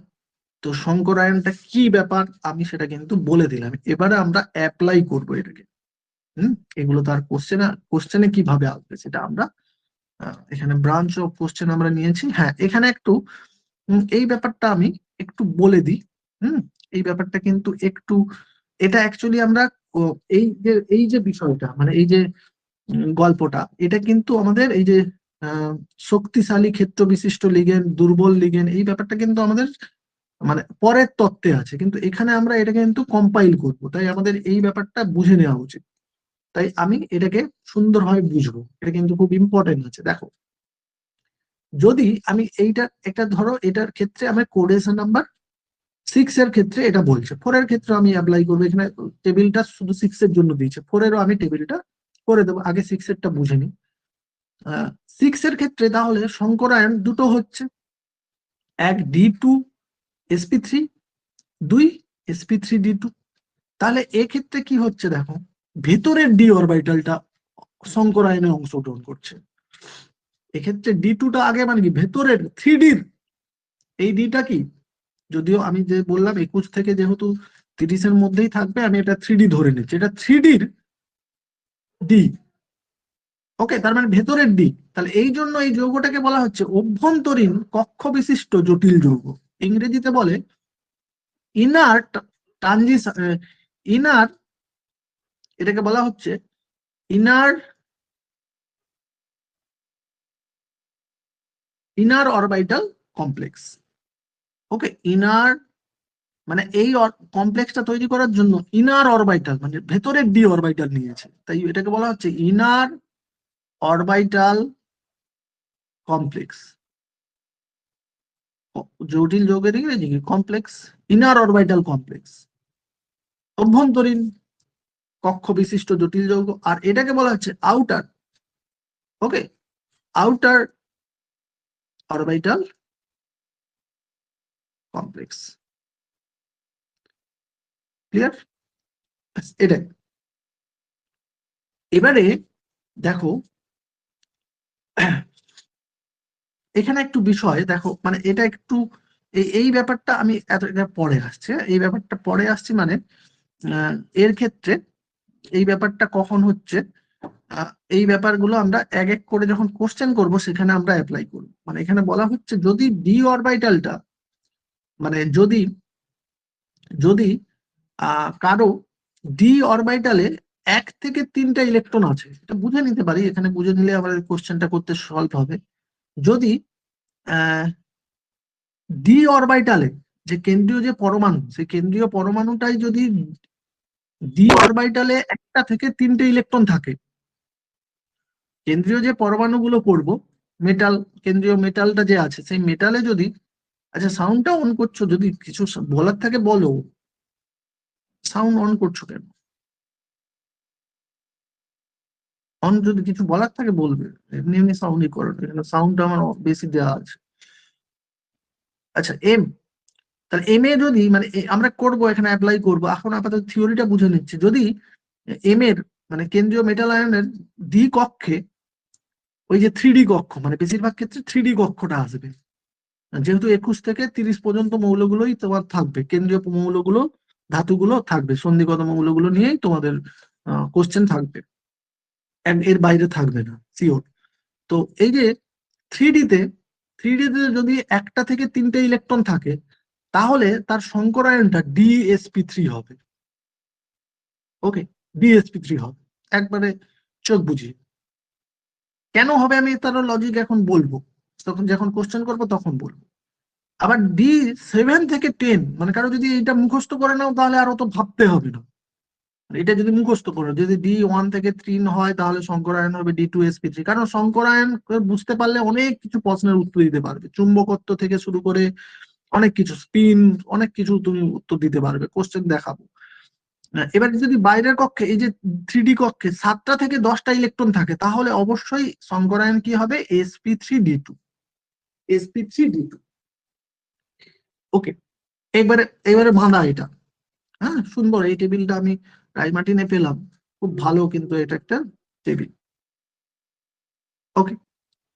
তো সংকরায়নটা কি ব্যাপার আমি সেটা কিন্তু বলে দিলাম। এবারে আমরা অ্যাপ্লাই করব এটাকে। এগুলো তো আর কোশ্চেনে কিভাবে আসবে সেটা আমরা এখানে ব্রাঞ্চ অফ কোশ্চেন আমরা নিয়েছি। হ্যাঁ, এখানে একটু এই ব্যাপারটা আমি একটু বলে দিই। হুম এই ব্যাপারটা কিন্তু একটু, এটা অ্যাকচুয়ালি আমরা এই যে বিষয়টা মানে এই যে গল্পটা, এটা কিন্তু আমাদের এই যে শক্তিশালী ক্ষেত্র বিশিষ্ট লিগেন্ড, দুর্বল লিগেন্ড, এই ব্যাপারটা কিন্তু আমাদের মানে পরের তত্ত্বে আছে, কিন্তু এখানে আমরা এটাকে কিন্তু কম্পাইল করবো, তাই আমাদের এই ব্যাপারটা বুঝে নেওয়া উচিত। তাই আমি এটাকে সুন্দরভাবে বুঝবো, এটা কিন্তু খুব ইম্পর্টেন্ট আছে। দেখো, যদি আমি এইটা একটা ধরো, এটার ক্ষেত্রে আমার কোঅর্ডিনেশন নাম্বার 6 এর ক্ষেত্রে এটা বলছে, 4 এর ক্ষেত্রে আমি অ্যাপ্লাই করবো। এখানে টেবিলটা শুধু 6 এর জন্য দিয়েছে, 4 এরও আমি টেবিলটা করে দেবো। আগে 6 এরটা বুঝে নি। 6 এর ক্ষেত্রে তাহলে সংকরায়ন দুটো হচ্ছে, এক D2 sp3, 2 sp3d2। তাহলে এক্ষেত্রে কি হচ্ছে দেখো, ভেতরের ডি অরবিটালটা সংকরায়নে অংশগ্রহণ করছে। এক্ষেত্রে D2টা আগে মানে কি ভেতরের 3Dর, এই ডিটা কি, যদিও আমি যে বললাম 21 থেকে যেহেতু 30-এর মধ্যেই থাকবে, আমি এটা 3D ধরে নিচ্ছি, এটা 3Dর ডি। ওকে, তার মানে ভেতরের ডি। তাহলে এই জন্য এই যৌগটাকে বলা হচ্ছে অভ্যন্তরীণ কক্ষ বিশিষ্ট জটিল যৌগ, ইংরেজিতে বলে ইনার্ট ইনার, এটাকে বলা হচ্ছে ইনার অরবিটাল কমপ্লেক্স। ওকে, ইনার মানে এই কমপ্লেক্সটা তৈরি করার জন্য ইনার অরবিটাল মানে ভেতরের ডি অরবিটাল নিয়েছে, তাই এটাকে বলা হচ্ছে ইনার অরবিটাল কমপ্লেক্স। জটিল যৌগের ইংরেজি কি? কমপ্লেক্স, ইনার অরবিটাল কমপ্লেক্স, অভ্যন্তরীণ কক্ষ বিশিষ্ট জটিল যৌগ। আর এটাকে বলা হচ্ছে আউটার, ওকে, আউটার অরবিটাল কমপ্লেক্স। ক্লিয়ার? এটাই। এবারে দেখো এখানে একটু বিষয় দেখো, মানে এটা একটু এই ব্যাপারটা আমি এটা পরে আসছে, এই ব্যাপারটা পরে আসছি, মানে এর ক্ষেত্রে এই ব্যাপারটা কখন হচ্ছে, এই ব্যাপারগুলো আমরা এক এক করে যখন কোশ্চেন করব সেখানে আমরা অ্যাপ্লাই করব। মানে এখানে বলা হচ্ছে যদি ডি অরবিটালটা, মানে যদি যদি কারো ডি অরবিটালে 1 থেকে 3টা ইলেকট্রন আছে, এটা বুঝে নিতে পারি, এখানে বুঝে নিলে আমাদের কোশ্চেনটা করতে সলভ হবে। যদি ডি অরবিটালে যে কেন্দ্রীয় যে পরমাণু, সেই কেন্দ্রীয় পরমাণুটাই যদি ডি অরবিটালে 1টা থেকে 3টে ইলেকট্রন থাকে, কেন্দ্রীয় যে পরমাণুগুলো করব, মেটাল, কেন্দ্রীয় মেটালটা যে আছে সেই মেটালে যদি, আচ্ছা সাউন্ডটা অন করছো, যদি কিছু বলার থাকে বলো, সাউন্ড অন করছো কেন? অন যদি কিছু বলার থাকে বলবে, এমনি এমনি সাউন্ডই করো, সাউন্ডটা আমার বেশি দেওয়া আছে। আচ্ছা এম, তাহলে এম এ যদি মানে আমরা করব এখানে অ্যাপ্লাই করব, এখন আপাতত থিওরিটা বুঝে নিচ্ছি। যদি এম এর মানে কেন্দ্রীয় মেটাল আয়নের ডি কক্ষে ওই যে 3D কক্ষ, মানে বেশিরভাগ ক্ষেত্রে 3D কক্ষটা আসবে, যেহেতু 21 থেকে 30 পর্যন্ত মৌলগুলোই তোমার থাকবে, কেন্দ্রীয় মৌলগুলো ধাতুগুলো থাকবে, সন্ধিগত মৌলগুলো নিয়েই তোমাদের কোশ্চেন থাকবে, এর বাইরে থাকবে না সিওর। তো এই যে থ্রি ডিতে যদি 1টা থেকে 3টে ইলেকট্রন থাকে, তাহলে তার সংকরায়নটা DsP3 হবে। ওকে, DsP3 হবে, একবারে চোখ বুঝিয়ে। কেন হবে আমি তার লজিক এখন বলবো, তখন যখন কোশ্চেন করবো তখন বলবো। আবার D7 থেকে 10, মানে কারো যদি এটা মুখস্থ করে নাও তাহলে আর অত ভাবতে হবে না, এটা যদি মুখস্থ করো, যদি D1 থেকে 3 হয় তাহলে সংকরায়ন হবে D2sp3, কারণ সংকরায়ন বুঝতে পারলে অনেক কিছু প্রশ্নের উত্তর দিতে পারবে, চুম্বকত্ব থেকে শুরু করে অনেক কিছু, স্পিন, অনেক কিছু তুমি উত্তর দিতে পারবে, কোশ্চেন দেখাবো। এবার যদি বাইরের কক্ষে এই যে 3D কক্ষে 7টা থেকে 10টা ইলেকট্রন থাকে, তাহলে অবশ্যই সংকরায়ন কি হবে? sp3d2, sp3d2। ওকে, এবারে এবারে বাঁধা এটা, হ্যাঁ সুন্দর, এই টেবিলটা আমি রাইমার্টিনে পেলাম, খুব ভালো, কিন্তু এটা একটা টেবিল। ওকে,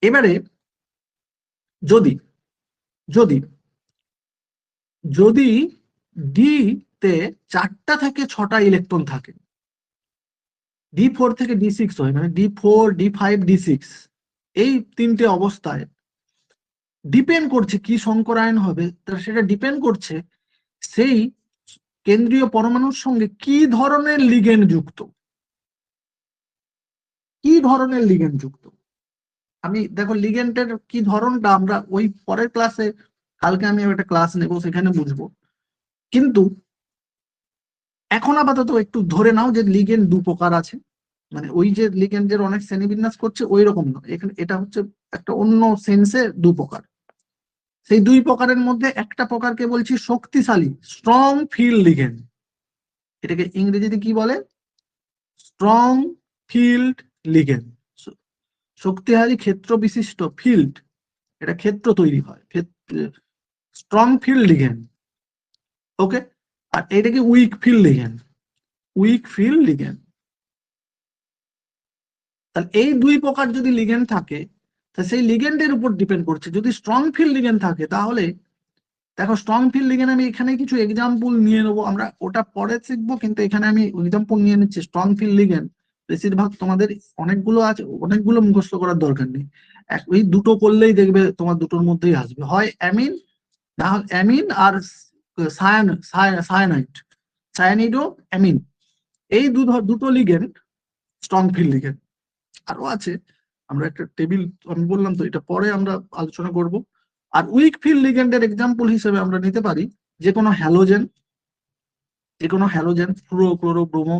এবারে যদি যদি যদি ডি তে 4টা থেকে 6টা ইলেকট্রন থাকে, D4 থেকে D6 হয়, মানে D4 D5 D6, এই 3টে অবস্থায় ডিপেন্ড করছে কি সংকরায়ন হবে, সেটা ডিপেন্ড করছে সেই কেন্দ্রীয় পরমাণুর সঙ্গে কি ধরনের লিগেন্ড যুক্ত, কি ধরনের লিগেন্ড যুক্ত। আমি দেখো লিগেন্ডের কি ধরনটা আমরা ওই পরের ক্লাসে, কালকে আমি একটা ক্লাস নেব সেখানে বুঝবো, কিন্তু এখন আপাতত একটু ধরে নাও যে লিগেন্ড 2 প্রকার আছে, মানে ওই যে লিগেন্ডের অনেক শ্রেণীবিন্যাস করছে ওই রকম নয়, এখানে এটা হচ্ছে একটা অন্য সেন্সে 2 প্রকার। সেই 2 প্রকারের মধ্যে একটা প্রকারকে বলছি শক্তিশালী, স্ট্রং ফিল্ড লিগেন্ড। এটাকে ইংরেজিতে কি বলে? স্ট্রং ফিল্ড লিগেন্ড, শক্তিশালী ক্ষেত্র বিশিষ্ট ফিল্ড, এটা ক্ষেত্র তৈরি হয়, স্ট্রং ফিল্ড লিগেন্ড। ওকে, আর এটাকে week field ligand, week field ligand. তাহলে এই 2 প্রকার যদি লিগেন্ড থাকে, তা সেই লিগেন্ডের উপর ডিপেন্ড করছে। যদি স্ট্রং ফিল্ড লিগেন্ড থাকে, তাহলে দেখো স্ট্রং ফিল্ড লিগেন্ড আমি এখানে কিছু এক্সাম্পল নিয়ে নেবো, আমরা ওটা পরে শিখবো, কিন্তু এখানে আমি এক্সাম্পল নিয়ে নিচ্ছি। স্ট্রং ফিল্ড লিগেন্ড বেশিরভাগ তোমাদের অনেকগুলো আছে, অনেকগুলো মুখস্থ করার দরকার নেই, ওই 2টো করলেই দেখবে তোমার 2টোর মধ্যেই আসবে, হয় অ্যামিন, না হলে অ্যামিন আর সায়ানাইড, সায়ানিডো অ্যামিন, এই দুটো লিগেন্ড স্ট্রং ফিল্ড লিগেন্ড। আরো আছে, আমরা একটা টেবিল আমি বললাম তো, এটা পরে আমরা আলোচনা করব। আর উইক ফিল্ড লিগেন্ডের এক্সাম্পল হিসেবে আমরা নিতে পারি যে কোনো halogen, fluoro, chloro, bromo,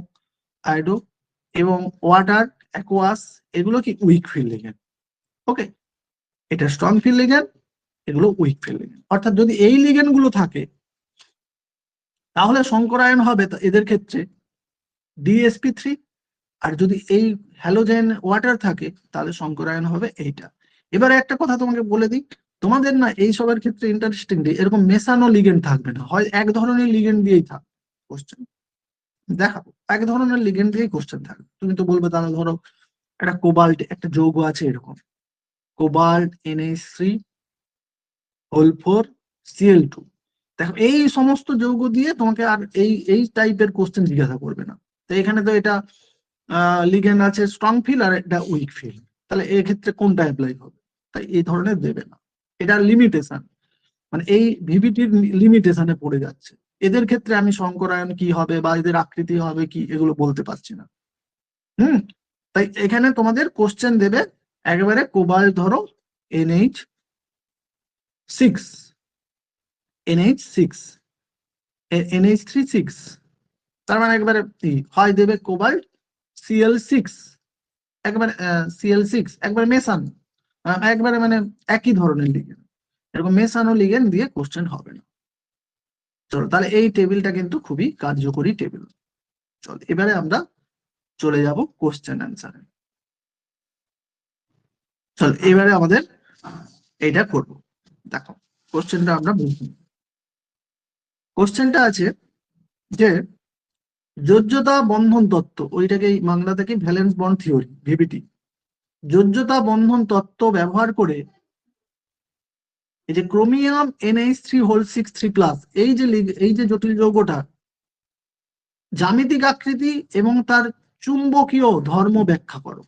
iodo এবং ওয়াটার, অ্যাকোয়াস, এগুলো কি উইক ফিল্ড লিগেন্ড। ওকে, এটা স্ট্রং ফিল্ড লিগেন্ড, এগুলো উইক ফিল্ড লিগেন্ড। অর্থাৎ যদি এই লিগেন্ড গুলো থাকে তাহলে সংকরায়ন হবে এদের ক্ষেত্রে DsP3, আর যদি এই হ্যালোজেন ওয়াটার থাকে তাহলে সংকরায়ন হবে এইটা। এবারে একটা কথা তোমাকে বলে দিই, তোমাদের না এই সবের ক্ষেত্রে ইন্টারেস্টিংলি এরকম মেশানো লিগেন্ড থাকবে না, হয় এক ধরনের লিগেন্ড দিয়েই থাক কোশ্চেন দেখাবো, এক ধরনের লিগেন্ড দিয়েই কোশ্চেন থাকবে। তুমি তো বলবে তাহলে ধরো একটা কোবাল্ট একটা যৌগ আছে এরকম, কোবাল্ট NH3 হোল 4 Cl2, দেখো এই সমস্ত যৌগ দিয়ে তোমাকে আর এই টাইপের কোশ্চেন জিজ্ঞাসা করবে না। তো এখানে তো এটা লিগেন্ড আছে স্ট্রং ফিল আর এটা উইক ফিল, তাহলে এই ক্ষেত্রে কোনটা অ্যাপ্লাই হবে, তাই এই ধরনের দেবে না। এটা লিমিটেশন, মানে এই ভিভিটির লিমিটেশনে পড়ে যাচ্ছে। এদের ক্ষেত্রে আমি সংকরায়ন কি হবে বা এদের আকৃতি হবে কি এগুলো বলতে পারছি না। হুম, তাই এখানে তোমাদের কোশ্চেন দেবে একেবারে কোবাল্ট ধরো NH6, NH6, NH3 6, তার মানে একবারে হয় দেবে কোবাল্ট Cl6, একবারে Cl6 একবারে মেশানো, একবারে মানে একই ধরনের লিগেন্ড, এরকম মেশানো লিগেন্ড দিয়ে কোশ্চেন হবে না। চলো তাহলে এই টেবিলটা কিন্তু খুবই কার্যকরী টেবিল। চলো এবারে আমরা চলে যাব কোশ্চেন অ্যান্সারে। চলো এবারে আমাদের এইটা করব। দেখো কোশ্চেনটা আমরা বুঝবো। কোশ্চেনটা আছে যে যোজ্যতা বন্ধন তত্ত্ব, ওইটাকে বাংলা থেকে ভ্যালেন্স বন্ড থিওরি VBT, যোজ্যতা বন্ধন তত্ত্ব ব্যবহার করে এই যে ক্রোমিয়াম NH3 হোল 6 3+, এই যে জটিল যৌগটা জ্যামিতিক আকৃতি এবং তার চুম্বকীয় ধর্ম ব্যাখ্যা করো।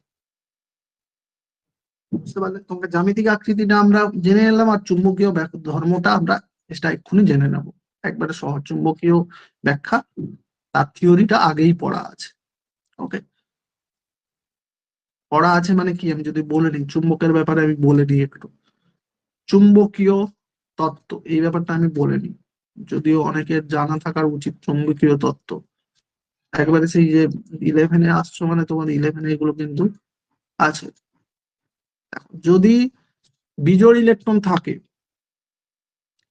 বুঝতে পারলে, তোমাকে জ্যামিতিক আকৃতিটা আমরা জেনে নিলাম আর চুম্বকীয় ধর্মটা আমরা এটা এক্ষুনি জেনে নেব। একবারে সহজ, চুম্বকীয় ব্যাখ্যা তার থিওরিটা আগেই পড়া আছে। ওকে, পড়া আছে মানে কি আমি যদি বলে নিই চুম্বকের ব্যাপারে, আমি বলে নিই একটু চুম্বকীয় তত্ত্ব, এই ব্যাপারটা আমি বলে নিই, যদিও অনেকের জানা থাকার উচিত চুম্বকীয় তত্ত্ব। একবারে সেই যে 11-এ আসছো মানে তোমার 11-এ এগুলো কিন্তু আছে। যদি বিজোড় ইলেকট্রন থাকে,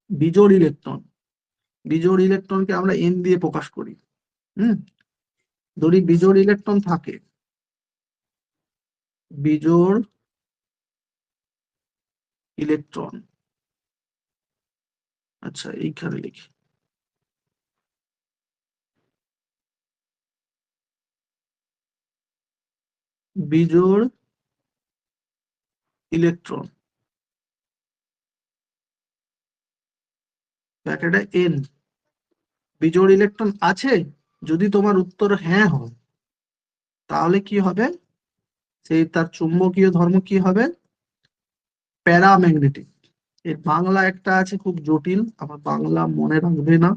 বিজোড় ইলেকট্রন, বিজোড় ইলেকট্রনকে আমরা N দিয়ে প্রকাশ করি। হুম, যদি বিজোড় ইলেকট্রন থাকে, বিজোড় ইলেকট্রন, আচ্ছা এইখানে লিখি, বিজোড় ইলেকট্রন ব্র্যাকেটে N, বিজোড় ইলেকট্রন আছে, যদি তোমার উত্তর হ্যাঁ হয় তাহলে কি হবে, সেই তার চুম্বকীয় ধর্ম কি হবে, প্যারাম্যাগনেটিক। এর বাংলা একটা আছে খুব জটিল, আমার বাংলা মনে রাখবে না,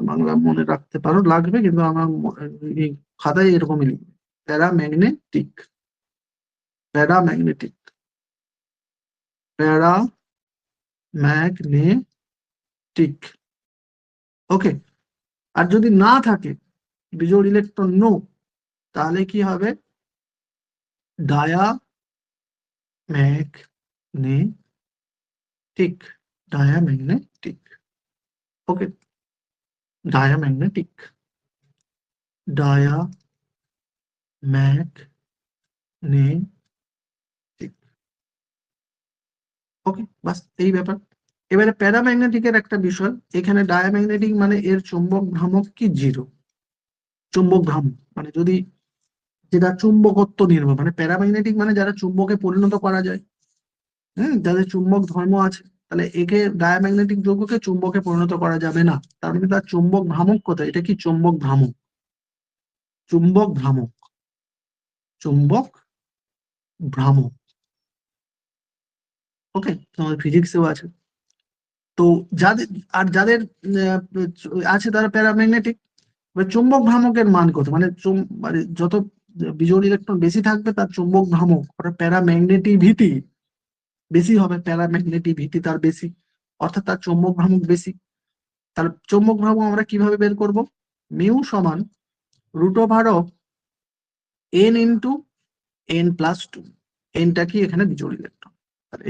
বাংলা মনে রাখতে পারো লাগবে কিন্তু আমার এই খাতায় এরকমই লিখবে, প্যারাম্যাগনেটিক, প্যারাম্যাগনেটিক, প্যারাম্যাগনেটিক। ওকে, আর যদি না থাকে বিজোড় ইলেকট্রন নো, তাহলে কি হবে, ডায়াম্যাগনেটিক, ডায়াম্যাগনেটিক। ওকে, ডায়াম্যাগনেটিক, ডায়াম্যাগনেটিক। ওকে, বাস এই ব্যাপার। এবারে প্যারাম্যাগনেটিকের একটা বিষয়, এখানে ডায়াম্যাগনেটিক মানে এর চুম্বক ভ্রামক কি 0, চুম্বক ভ্রামক মানে যদি যেটা চুম্বকত্ব নির্ভর, মানে প্যারাম্যাগনেটিক মানে যারা চুম্বকে পরিণত করা যায়, যাদের চুম্বক ধর্ম আছে, তাহলে একে ডায়াম্যাগনেটিক যৌগকে চুম্বকে পরিণত করা যাবে না, তার মানে তার চুম্বক ভ্রামক কোথায়, এটা কি চুম্বক ভ্রামক, চুম্বক ভ্রামক, চুম্বক ভ্রামক। ওকে, তোমার ফিজিক্সেও আছে। তো যাদের আর যাদের আছে তারা প্যারাম্যাগনেটিক, চুম্বক ভ্রামকের মান কত, মানে মানে যত বিজোড় ইলেকট্রন বেশি থাকবে তার চুম্বক ভ্রামক অর্থাৎ প্যারাম্যাগনেটিভিটি বেশি হবে, প্যারাম্যাগনেটিভিটি তার বেশি অর্থাৎ তার চুম্বক ভ্রামক বেশি। তাহলে চুম্বক ভ্রামক আমরা কিভাবে বের করব? মিউ সমান √অফ n ইন্টু n+2। এনটা কি এখানে বিজোড় ইলেকট্রন,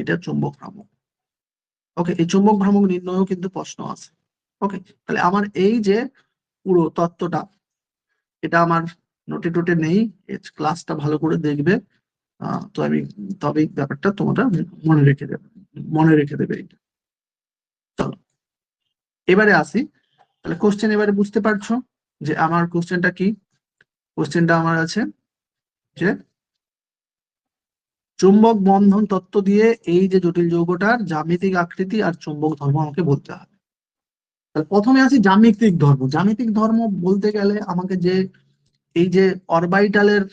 এটা চুম্বক ভ্রামক। ওকে, এই চুম্বক ভ্রামক নির্ণয়ও কিন্তু প্রশ্ন আছে। ওকে, তাহলে আমার এই যে পুরো তত্ত্বটা, এটা আমার নোটে টোটে নেই, ক্লাসটা ভালো করে দেখবে। তো আমি তবেই ব্যাপারটা তোমরা মনে রেখে দেবে এটা। চলো এবারে আসি, তাহলে কোশ্চেন এবারে বুঝতে পারছো যে আমার কোশ্চেনটা কি? কোশ্চেনটা আমার আছে যে চুম্বক বন্ধন তত্ত্ব দিয়ে এই যে জটিল যৌগটার জ্যামিতিক আকৃতি আর চুম্বক ধর্ম আমাকে বলতে হবে। তাহলে প্রথমে আসি জ্যামিতিক ধর্ম। জ্যামিতিক ধর্ম বলতে গেলে আমাকে যে এই যে অরবাইটালের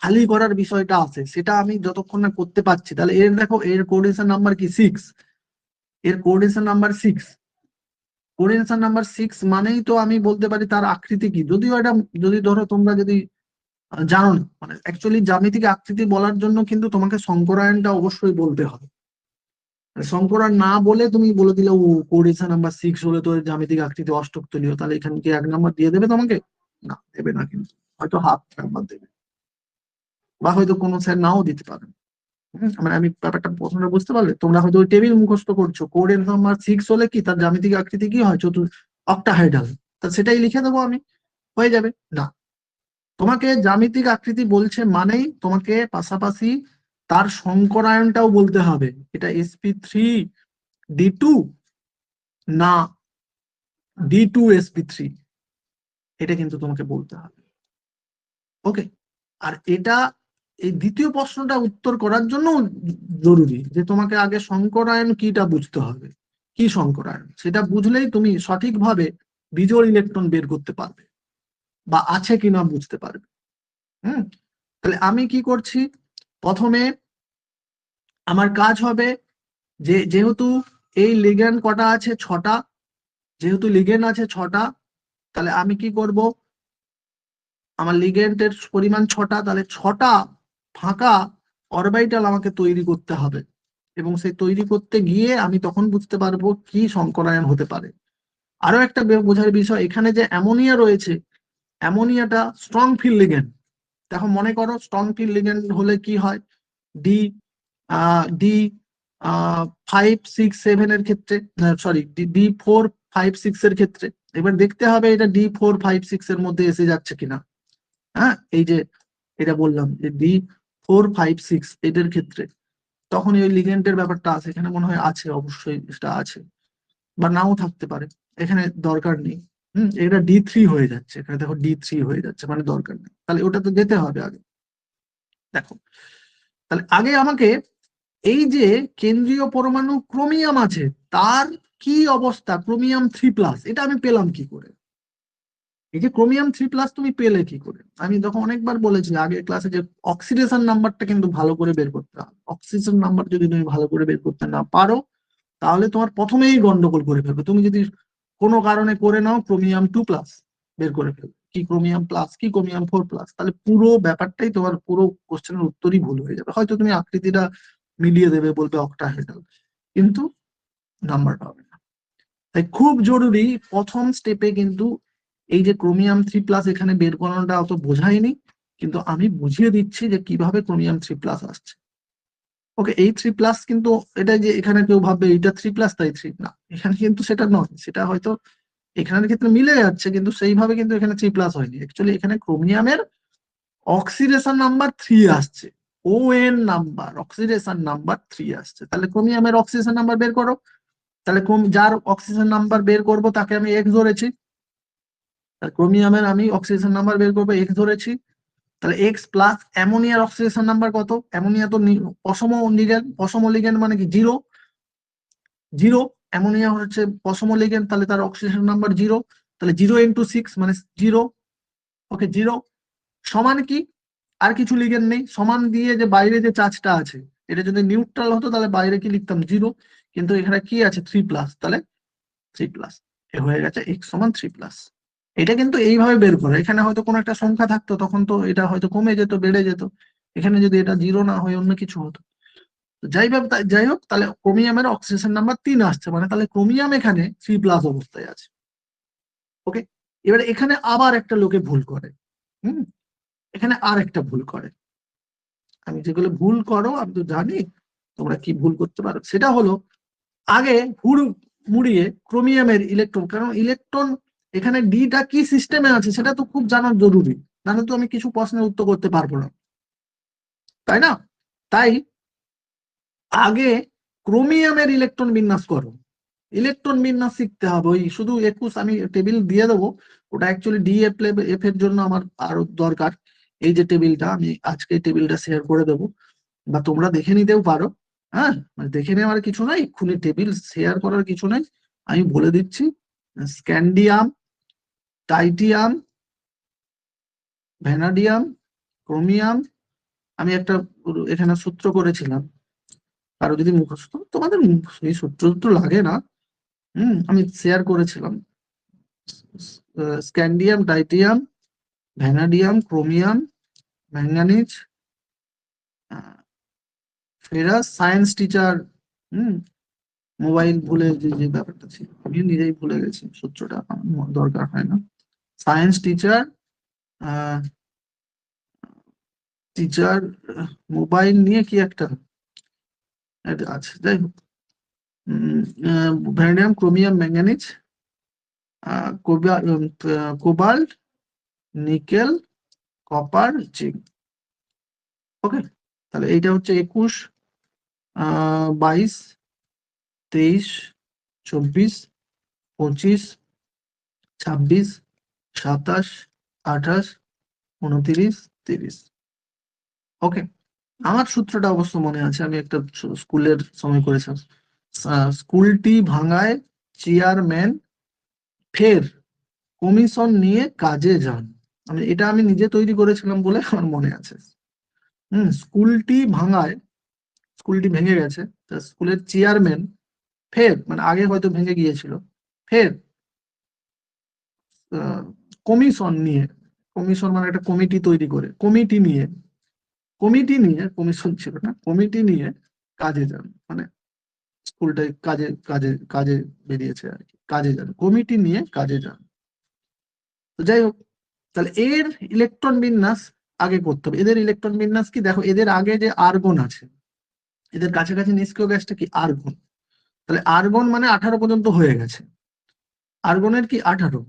খালি করার বিষয়টা আছে সেটা আমি যতক্ষণ না করতে পারছি, তাহলে এর দেখো এর কোঅর্ডিনেশন নাম্বার কি 6, এর কোঅর্ডিনেশন নাম্বার 6, কোঅর্ডিনেশন নাম্বার 6 মানেই তো আমি বলতে পারি তার আকৃতি কি। যদিও এটা যদি ধরো তোমরা যদি জানো না, মানে অ্যাকচুয়ালি জ্যামিতিক আকৃতি বলার জন্য কিন্তু তোমাকে শঙ্করায়নটা অবশ্যই বলতে হবে। শঙ্করায়ন না বলে তুমি বলে দিলে ও কোঅর্ডিনেশন নাম্বার 6 হলে তো জ্যামিতিক আকৃতি অষ্টক তলীয়, তাহলে এখানে কি 1 নাম্বার দিয়ে দেবে তোমাকে? না, দেবে না, কিন্তু হয়তো হাফ নাম্বার দেবে, বা হয়তো কোনো স্যার নাও দিতে পারে। মানে আমি ব্যাপারটা প্রথমে বুঝতে পারলে, তোমরা হয়তো ওই টেবিল মুখস্থ করছো, কোঅর্ডিনেট নাম্বার 6 হলে কি তার জ্যামিতিক আকৃতি কি হয়, অক্টাহাইডাল, তা সেটাই লিখে দেবো আমি, হয়ে যাবে। না, তোমাকে জ্যামিতিক আকৃতি বলছে মানেই তোমাকে পাশাপাশি তার শঙ্করায়নটাও বলতে হবে। এটা sp3d2 না d2sp3, এটা কিন্তু তোমাকে বলতে হবে। ওকে, আর এটা এই দ্বিতীয় প্রশ্নটা উত্তর করার জন্য জরুরি যে তোমাকে আগে শঙ্করায়ন কিটা বুঝতে হবে। কি শঙ্করায়ন সেটা বুঝলেই তুমি সঠিকভাবে বিজোড় ইলেকট্রন বের করতে পারবে বা আছে কিনা বুঝতে পারবে। হুম, তাহলে আমি কি করছি, প্রথমে আমার কাজ হবে যে যেহেতু এই লিগ্যান্ড কটা আছে 6টা, যেহেতু লিগ্যান্ড আছে 6টা, তাহলে আমি কি করব, আমার লিগ্যান্ডের পরিমাণ 6টা, তাহলে 6টা ফাঁকা অরবিটাল আমাকে তৈরি করতে হবে, এবং সেই তৈরি করতে গিয়ে আমি তখন বুঝতে পারবো কি সংকরায়ন হতে পারে। আরো একটা বোঝার বিষয়, এখানে যে অ্যামোনিয়া রয়েছে, অ্যামোনিয়াটা স্ট্রং ফিল্ড লিগ্যান্ড। দেখো মনে করো স্ট্রং ফিল্ড লিগ্যান্ড হলে কি হয়, ডি ডি 5, 6, 7 এর ক্ষেত্রে, সরি D4, 5, 6 এর ক্ষেত্রে, এবার দেখতে হবে এটা D4, 5, 6 এর মধ্যে এসে যাচ্ছে কিনা। হ্যাঁ, এই যে এটা বললাম যে D4, 5, 6 এদের ক্ষেত্রে তখন ওই লিগেন্ডের ব্যাপারটা আছে, এখানে মনে হয় আছে, অবশ্যই এটা আছে, বা নাও থাকতে পারে, এখানে দরকার নেই। এটা D3 হয়ে যাচ্ছে, এখানে দেখো D3 হয়ে যাচ্ছে, মানে দরকার নেই, তাহলে ওটা তো যেতে হবে আগে। দেখো, তাহলে আগে আমাকে এই যে কেন্দ্রীয় পরমাণু ক্রোমিয়াম আছে তার কি অবস্থা, ক্রোমিয়াম 3+, এটা আমি পেলাম কি করে? এই যে ক্রোমিয়াম 3+ তুমি পেলে কি করে? আমি যখন অনেকবার বলেছি আগের ক্লাসে যে অক্সিডেশন নাম্বারটা কিন্তু ভালো করে বের করতে হবে। অক্সিজেন নাম্বার যদি তুমি ভালো করে বের করতে না পারো তাহলে তোমার প্রথমেই গন্ডগোল করে ফেলবে। তুমি যদি কোনো কারণে করে নাও ক্রোমিয়াম 2+ বের করে ফেলবে, কি ক্রোমিয়াম প্লাস কি ক্রোমিয়াম 4+, তাহলে পুরো ব্যাপারটাই তোমার পুরো কোশ্চেনের উত্তরই ভুল হয়ে যাবে। হয়তো তুমি আকৃতিটা মিলিয়ে দেবে, বলবে অক্টাহেড্রাল, কিন্তু নাম্বার পাবে না। তাই খুব জরুরি প্রথম স্টেপে কিন্তু এই যে ক্রোমিয়াম 3+ এখানে বের করানোটা অত বোঝায়নি, কিন্তু আমি বুঝিয়ে দিচ্ছি যে কিভাবে ক্রোমিয়াম 3+ আসছে। ওকে, এই 3+ কিন্তু এটা যে এখানে কেউ ভাববে এটা 3+ তাই 3, না, এখানে কিন্তু সেটা নয়, সেটা হয়তো এখানের ক্ষেত্রে মিলে যাচ্ছে কিন্তু সেইভাবে কিন্তু এখানে 3+ হয়নি। অ্যাকচুয়ালি এখানে ক্রোমিয়ামের অক্সিডেশন নাম্বার 3 আসছে, ON নাম্বার, অক্সিডেশন নাম্বার 3 আসছে। তাহলে ক্রোমিয়ামের অক্সিডেশন নাম্বার বের করো। তাহলে যার অক্সিজেন নাম্বার বের করব তাকে আমি এক্স ধরেছি, ক্রোমিয়ামের আমি অক্সিজেন নাম্বার বের করবো এক্স ধরেছি। তাহলে এক্স প্লাস অ্যামোনিয়ার অক্সিডেশন নাম্বার কত, অ্যামোনিয়া তো অসম লিগ্যান্ড, অসম লিগ্যান্ড মানে কি 0, 0, অ্যামোনিয়া হচ্ছে অসম লিগ্যান্ড, তাহলে তার অক্সিডেশন নাম্বার 0, তাহলে 0 × 6 মানে 0। ওকে, 0 সমান কি, আর কিছু লিগ্যান্ড নেই, সমান দিয়ে যে বাইরে যে চার্জটা আছে এটা যদি নিউট্রাল হতো তাহলে বাইরে কি লিখতাম 0, কিন্তু এখানে কি আছে 3+, তাহলে 3+, এ হয়ে গেছে x সমান 3+। এটা কিন্তু এইভাবে বের করে, এখানে হয়তো কোনো একটা সংখ্যা থাকতো, তখন তো এটা হয়তো কমে যেত, বেড়ে যেত। এখানে যদি এটা জিরো না হয় অন্য কিছু হতো। তো যাই হোক, তাহলে ক্রোমিয়ামের অক্সিজেন নাম্বার 3 আসছে, মানে তাহলে ক্রোমিয়াম এখানে 3+ অবস্থায় আছে। ওকে, এবার এখানে আবার একটা লোকে ভুল করে। হুম, এখানে আর একটা ভুল করে। আমি যেগুলো ভুল করো আমি তো জানি তোমরা কি ভুল করতে পারো, সেটা হলো আগে হুড় মুড়িয়ে ক্রোমিয়ামের ইলেকট্রন, কারণ ইলেকট্রন এখানে ডিটা কি সিস্টেমে আছে সেটা তো খুব জানা জরুরি, নাহলে তো আমি কিছু প্রশ্নের উত্তর করতে পারবো না, তাই না? তাই আগে ক্রোমিয়ামের ইলেকট্রন বিন্যাস করো, ইলেকট্রন বিন্যাস শিখতে হবে। ওই শুধু 21 আমি টেবিল দিয়ে দেবো, ওটা অ্যাকচুয়ালি ডিএফ এফ এর জন্য আমার আরো দরকার। এই যে টেবিলটা, আমি আজকে টেবিলটা শেয়ার করে দেবো, বা তোমরা দেখে নিতেও পারো। হ্যাঁ, মানে দেখে নেওয়ার কিছু নাই, এক্ষুনি টেবিল শেয়ার করার কিছু নাই, আমি বলে দিচ্ছি। Scandium, titanium, vanadium, chromium. আমি একটা এখানে সূত্র করেছিলাম, কারো যদি মুখস্থ, তোমাদের সেই সূত্র তো লাগে না। আমি শেয়ার করেছিলাম। Scandium, titanium, vanadium, chromium, manganese, ferrous. Science teacher, hmm mobile ভুলে যে যে ব্যাপারটা ছিল, আমি নিজেই ভুলে গেছি সূত্রটা, আমার দরকার হয় না। সায়েন্স টিচার, টিচার মোবাইল নিয়ে কি একটা আছে, যাই হোক। Vanadium, chromium, manganese, cobalt, nickel, copper, zinc. Okay, তাহলে এইটা হচ্ছে 21, 22, 23, 24, 25, 26, 27, 28, 29, 30। ওকে, আমার সূত্রটা অবশ্য মনে আছে, আমি একটা স্কুলের সময় করেছিলাম। স্কুলটি ভাঙায় চেয়ারম্যান, ফের কমিশন নিয়ে কাজে যান। এটা আমি নিজে তৈরি করেছিলাম বলে আমার মনে আছে। স্কুলটি ভাঙায়, স্কুলটি ভেঙে গেছে, তা স্কুলের চেয়ারম্যান ফের, মানে আগে হয়তো ভেঙে গিয়েছিল, ফের কমিশন নিয়ে, কমিশন মানে একটা কমিটি তৈরি করে, কমিটি নিয়ে কমিশন ছিল না, কমিটি নিয়ে কাজে যান, মানে স্কুলটাই কাজে কাজে কাজে বেরিয়েছে আর কি, কাজে যান, কমিটি নিয়ে কাজে যান। তো যাই হোক, তাহলে এর ইলেকট্রন বিন্যাস আগে করতে হবে। এদের ইলেকট্রন বিন্যাস কি দেখো, এদের আগে যে আর্গন আছে, এদের কাছাকাছি নিষ্ক্রিয় গ্যাসটা কি আর্গন, তাহলে আর্গন মানে 18 পর্যন্ত হয়ে গেছে, আর্গনের কি 18,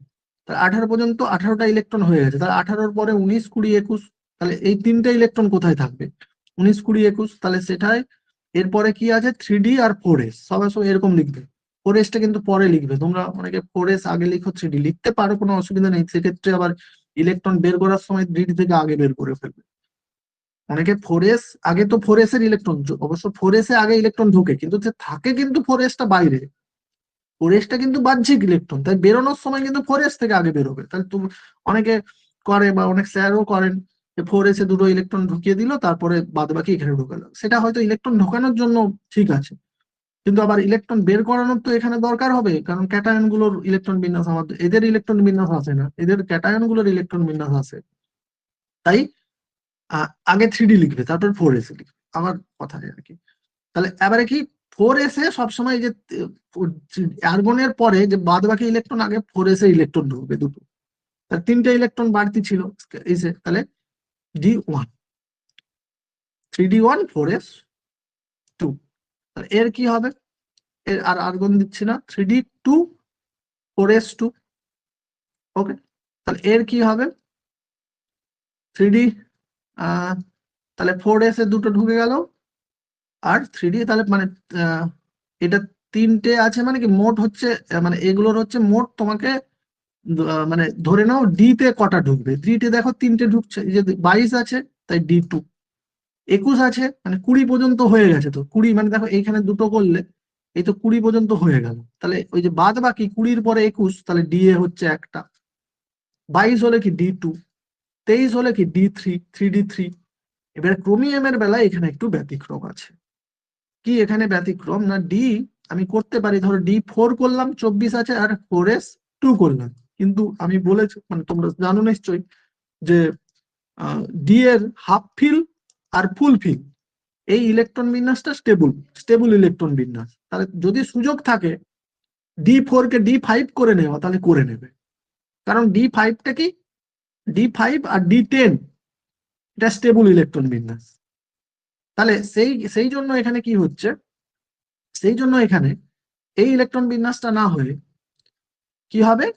তাহলে 18 পর্যন্ত 18টা ইলেকট্রন হয়ে গেছে, তাহলে 18-র পরে 19, 20, 21, তাহলে এই তিনটে ইলেকট্রন কোথায় থাকবে? 19, 20, 21, তাহলে সেটাই। এরপরে কি আছে? 3D আর 4s, সবাই সব এরকম লিখবে। 4sটা কিন্তু পরে লিখবে, তোমরা অনেকে 4s আগে লিখো, 3D লিখতে পারো, কোনো অসুবিধা নেই, সেক্ষেত্রে আবার ইলেকট্রন বের করার সময় 3D থেকে আগে বের করে ফেলবে। অনেকে 4s আগে, তো 4s এর ইলেকট্রন, অবশ্য 4s এ আগে ইলেকট্রন ঢোকে, কিন্তু থাকে কিন্তু 4sটা বাইরে, ফোরেসটা কিন্তু বাহ্যিক ইলেকট্রন, তাই বেরোনোর সময় কিন্তু ফোরেস থেকে আগে বেরোবে। তাহলে তুমি অনেকে করে, বা অনেক স্যারও করেন, যে ফোরেসে দুটো ইলেকট্রন ঢুকিয়ে দিল, তারপরে বাদ বাকি এখানে ঢুকালো, সেটা হয়তো ইলেকট্রন ঢোকানোর জন্য ঠিক আছে, কিন্তু আবার ইলেকট্রন বের করানোর তো এখানে দরকার হবে, কারণ ক্যাটায়ন গুলোর ইলেকট্রন বিন্যাস আমাদের, এদের ইলেকট্রন বিন্যাস আসে না, এদের ক্যাটায়ন গুলোর ইলেকট্রন বিন্যাস আসে। তাই আগে 3D লিখবে, তারপর 4s লিখবে, আমার কথায় আর কি। তাহলে এবারে কি, 4s এ সবসময় যে আর্গনের পরে যে বাদ বাকি ইলেকট্রন, আগে 4s এ ইলেকট্রন ঢুকবে দুটো, তার 3টে ইলেকট্রন বাড়তি ছিল এসে, তাহলে D1, 3D1, 4s2। তাহলে এর কি হবে? এর আর আর্গন দিচ্ছি না, 3D2, 4s2। ওকে, তাহলে এর কি হবে? 3D, তাহলে 4s এ দুটো ঢুকে গেল, আর 3D, তাহলে মানে এটা তিনটে আছে, মানে কি মোট হচ্ছে, মানে এগুলোর হচ্ছে মোট তোমাকে মানে ধরে নাও ডি তে কটা ঢুকবে, ডি তে দেখো তিনটে ঢুকছে, এই যে 22 আছে, তাই D2। 21 আছে, মানে 20 পর্যন্ত হয়ে গেছে, তো 20 মানে দেখো এইখানে দুটো করলে এই তো 20 পর্যন্ত হয়ে গেল, তাহলে ওই যে বাদ বাকি 20-র পরে 21, তাহলে ডি এ হচ্ছে একটা। 22 হলে কি D2, 23 হলে কি D3, 3D3। এবার ক্রোমিয়ামের বেলায় এখানে একটু ব্যতিক্রম আছে। কি এখানে ব্যতিক্রম? না, ডি আমি করতে পারি, ধরো D4 করলাম, 24 আছে, আর 4s2 করলাম, কিন্তু আমি বলেছি, মানে তোমরা জানো নিশ্চয়ই যে ডি এর হাফ ফিল আর ফুল ফিল এই ইলেকট্রন বিন্যাসটা স্টেবল ইলেকট্রন বিন্যাস। তাহলে যদি সুযোগ থাকে D4 কে D5 করে নেওয়া, তাহলে করে নেবে। কারণ D5টা কি, D5 আর D10 এটা স্টেবল ইলেকট্রন বিন্যাস। তাহলে সেই জন্য এখানে কি হচ্ছে, সেই জন্য এখানে এই ইলেকট্রন বিন্যাসটা না হয়ে কি হবে,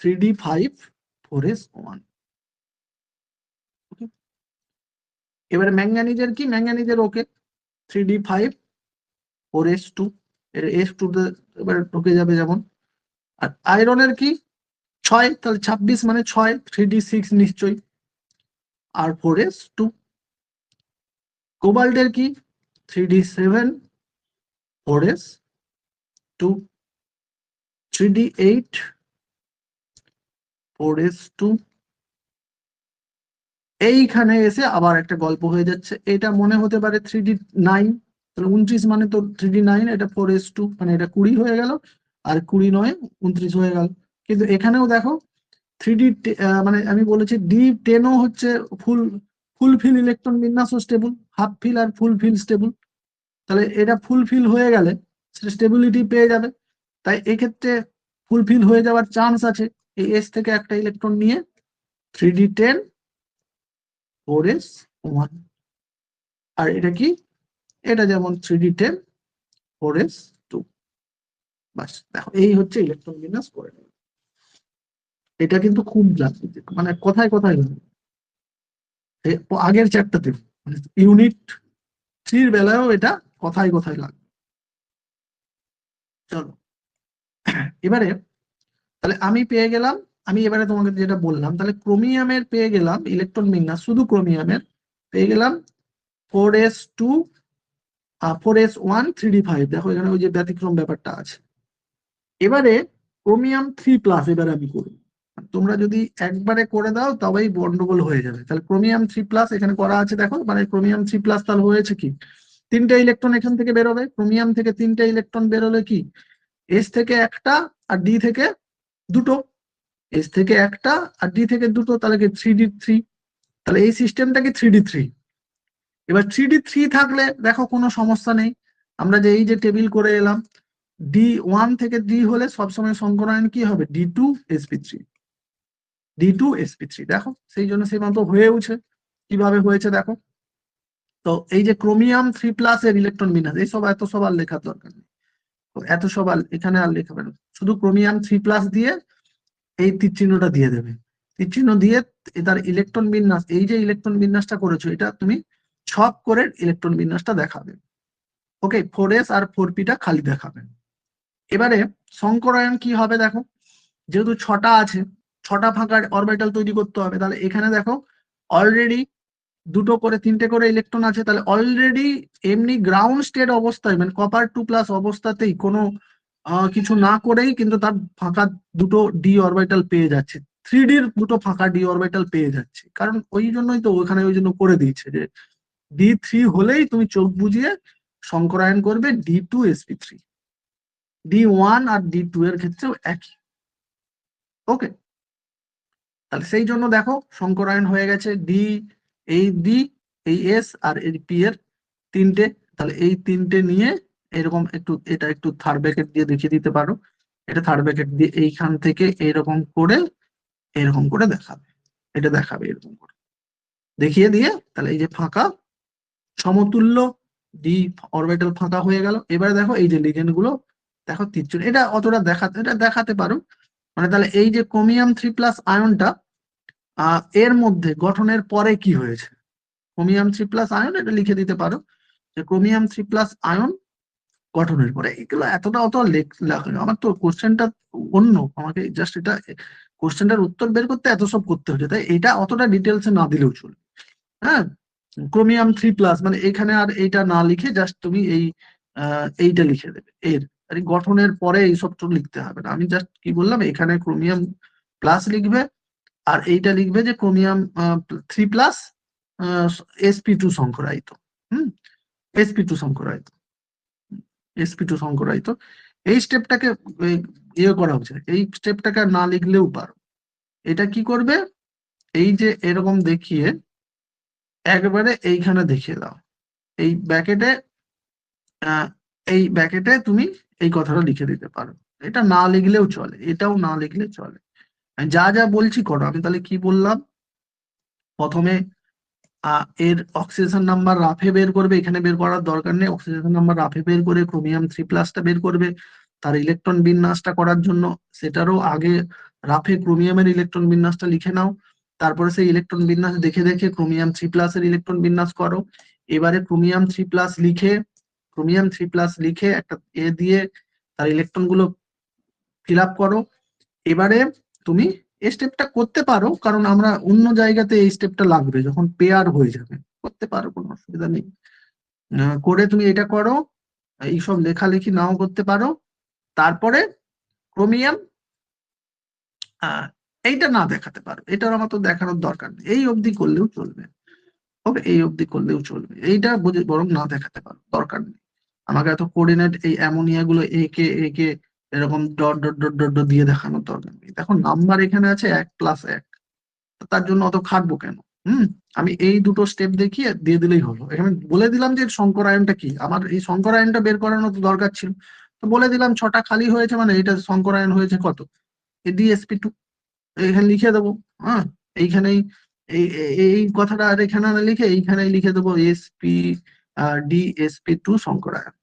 3D5 4s1। এবারে ম্যাঙ্গানিজের কি, ম্যাঙ্গানিজের ওকে 3D5 4s2, এর s2 এবার ঢুকে যাবে যেমন। আর আয়রনের কি 6, তাহলে 26 মানে 6, 3D6 নিশ্চয়ই, আর 4s2। কোবাল্টের কি 3D7 4s2, 3D8 4s2। এইখানে এসে আবার একটা গল্প হয়ে যাচ্ছে, এটা মনে হতে পারে 3D9, তাহলে 29 মানে তো 3D9, এটা 4s2, মানে এটা 20 হয়ে গেল, আর 20 9 29 হয়ে গেল। কিন্তু এখানেও দেখো 3D, মানে আমি বলেছি D10ও হচ্ছে ফুলফিল ইলেকট্রন বিন্যাসও স্টেবল, হাফ ফিল আর ফুলফিল স্টেবল। তাহলে এটা ফুলফিল হয়ে গেলে সেটা স্টেবিলিটি পেয়ে যাবে। তাই এক্ষেত্রে ফুলফিল হয়ে যাওয়ার চান্স আছে। এই এস থেকে একটা ইলেকট্রন নিয়ে 3D10 4s1। আর এটা কি, এটা যেমন 3D10 4s2। বাস দেখো, এই হচ্ছে ইলেকট্রন বিন্যাস করে নেবে। এটা কিন্তু খুব মানে কথায় কথায় আগের চ্যাপ্টারতে, মানে ইউনিট 3 বেলায়ও এটা কথায় কথায় লাগবে। চলো এবারে, তাহলে আমি পেয়ে গেলাম, আমি এবারে তোমাকে যেটা বললাম, তাহলে ক্রোমিয়ামের পেয়ে গেলাম ইলেকট্রন বিন্যাস, শুধু ক্রোমিয়ামের পেয়ে গেলাম 4s2 4s1 3D5। দেখো এখানে ওই যে ব্যতিক্রম ব্যাপারটা আছে। এবারে ক্রোমিয়াম 3+, এবারে আমি করব। তোমরা যদি একবারে করে দাও তবেই গন্ডগোল হয়ে যাবে। তাহলে ক্রোমিয়াম 3+ এখানে করা আছে, দেখো মানে ক্রোমিয়াম 3+, তাহলে হয়েছে কি, 3টে ইলেকট্রন এখান থেকে বেরোবে, ক্রোমিয়াম থেকে 3টে ইলেকট্রন বেরোলে কি, এস থেকে একটা আর ডি থেকে দুটো, এস থেকে একটা আর ডি থেকে দুটো, তাহলে কি 3D3। তাহলে এই সিস্টেমটা কি 3D3। এবার 3D3 থাকলে দেখো কোনো সমস্যা নেই, আমরা যে এই যে টেবিল করে এলাম, D1 থেকে D হলে সবসময় সংকরায়ন কি হবে, D2sp3, D2sp3। দেখো সেই জন্য সেই মতো হয়েওছে। কিভাবে হয়েছে দেখো, তো এই যে ক্রোমিয়াম 3+ এর ইলেকট্রন বিন্যাস, এই সব এত সব আর লেখার দরকার নেই, তো এত সব আর এখানে আর লেখাবে না, শুধু ক্রোমিয়াম 3+ দিয়ে এই তীর চিহ্নটা দিয়ে দেবে। তীর চিহ্ন দিয়ে তার ইলেকট্রন বিন্যাস, এই যে ইলেকট্রন বিন্যাসটা করেছো এটা তুমি ছক করে ইলেকট্রন বিন্যাসটা দেখাবে। ওকে, 4s আর 4p-টা খালি দেখাবে। এবারে সংকরায়ন কি হবে দেখো, যেহেতু 6টা আছে, 6টা ফাঁকা অরবিটাল তৈরি করতে হবে, তাহলে এখানে দেখো অলরেডি দুটো করে 3টে করে ইলেকট্রন আছে, তাহলে অলরেডি এমনি গ্রাউন্ড স্টেট অবস্থায়, মানে কপার 2+ অবস্থাতেই কোনো কিছু না করেই কিন্তু তার ফাঁকা দুটো ডি অরবিটাল পেয়ে যাচ্ছে, 3Dর দুটো ফাঁকা ডি অরবিটাল পেয়ে যাচ্ছে। কারণ ওই জন্যই তো ওখানে ওই জন্য করে দিয়েছে যে D3 হলেই তুমি চোখ বুঝিয়ে সংকরায়ন করবে D2sp3। D1 আর D2 এর ক্ষেত্রেও একই। ওকে, তাহলে সেই জন্য দেখো সংকরায়ন হয়ে গেছে ডি, এই ডি, এই এস আর এই পি এর 3টে। তাহলে এই 3টে নিয়ে এরকম একটু, এটা একটু থার্ড ব্র্যাকেট দিয়ে দেখিয়ে দিতে পারো, এটা থার্ড ব্র্যাকেট দিয়ে এইখান থেকে এরকম করে দেখাবে, এটা দেখাবে এরকম করে দেখিয়ে দিয়ে, তাহলে এই যে ফাঁকা সমতুল্য ডি অরবিটাল ফাঁকা হয়ে গেল। এবারে দেখো এই যে লিগেন্ড গুলো, দেখো তীর, এটা অতটা এটা দেখাতে পারো। মানে তাহলে এই যে ক্রোমিয়াম 3+ আয়নটা এর মধ্যে গঠনের পরে কি হয়েছে, ক্রোমিয়াম 3+ আয়ন, এটা লিখে দিতে পারো যে ক্রোমিয়াম 3+ আয়ন গঠনের পরে। এগুলো এতটা অত লেখা, আমার তো কোশ্চেনটা অন্য, আমাকে জাস্ট এটা কোশ্চেনটার উত্তর বের করতে এত সব করতে হচ্ছে, তাই এটা অতটা ডিটেলসে না দিলেও চলবে। হ্যাঁ, ক্রোমিয়াম 3+ মানে এখানে আর এইটা না লিখে জাস্ট তুমি এইটা লিখে দেবে, এর আর গঠনের পরে এইসব তো লিখতে হবে না। আমি জাস্ট কি বললাম, এখানে ক্রোমিয়াম প্লাস লিখবে, আর এইটা লিখবে যে ক্রোমিয়াম 3+ sp2 সংকরায়িত। হুম, sp2 সংকরায়িত, sp2 সংকরায়িত। এই স্টেপটাকে ইয়ে করা উচিত, এই স্টেপটাকে না লিখলেও পারো। এটা কি করবে, এই যে এরকম দেখিয়ে একবারে এইখানে দেখিয়ে দাও, এই ব্যাকেটে এই ব্যাকেটে তুমি এই কথাটা লিখে দিতে পারো। এটা না লিখলেও চলে, এটাও না লিখলে চলে। আমি যা যা বলছি করো। আমি তাহলে কি বললাম, প্রথমে এর অক্সিজেশন নাম্বার রাফে বের করবে, এখানে বের করার দরকার নেই। অক্সিজেশন নাম্বার রাফে বের করে ক্রোমিয়াম 3+ বের করবে। তার ইলেকট্রন বিন্যাসটা করার জন্য সেটারও আগে রাফে ক্রোমিয়ামের ইলেকট্রন বিন্যাসটা লিখে নাও, তারপরে সেই ইলেকট্রন বিন্যাস দেখে দেখে ক্রোমিয়াম 3+ এর ইলেকট্রন বিন্যাস করো। এবারে ক্রোমিয়াম 3+ লিখে একটা এ দিয়ে তার ইলেকট্রন গুলো ফিল আপ করো। এবারে তুমি এই স্টেপটা করতে পারো, কারণ আমরা অন্য জায়গাতে এই স্টেপটা লাগবে, যখন পেয়ার হয়ে যাবে করতে পারো, কোনো অসুবিধা নেই। করে তুমি এটা করো, এইসব লেখালেখি নাও করতে পারো। তারপরে ক্রোমিয়াম এইটা না দেখাতে পারো, এটার আমার তো দেখানোর দরকার নেই, এই অবধি করলেও চলবে। ওকে, এই অবধি করলেও চলবে, এইটা বরং না দেখাতে পারো, দরকার নেই। আমাকে এত কোঅর্ডিনেট এই অ্যামোনিয়া গুলো একে একে এরকম dot dot dot dot dot দিয়ে দেখানোর দরকার নেই। দেখো নাম্বার এখানে আছে 1+1, তার জন্য অত খাটবো কেন? আমি এই দুটো স্টেপ দেখিয়ে দিয়ে দিলেই হলো। এখানে বলে দিলাম যে শঙ্করায়নটা কি, আমার এই শঙ্করায়নটা বের করানোর তো দরকার ছিল, তো বলে দিলাম 6টা খালি হয়েছে, মানে এটা শঙ্করায়ন হয়েছে কত, DsP2, এখানে লিখে দেবো। হ্যাঁ, এইখানেই এই এই কথাটা আর এখানে না লিখে এইখানেই লিখে দেবো DsP2 শঙ্করায়ন,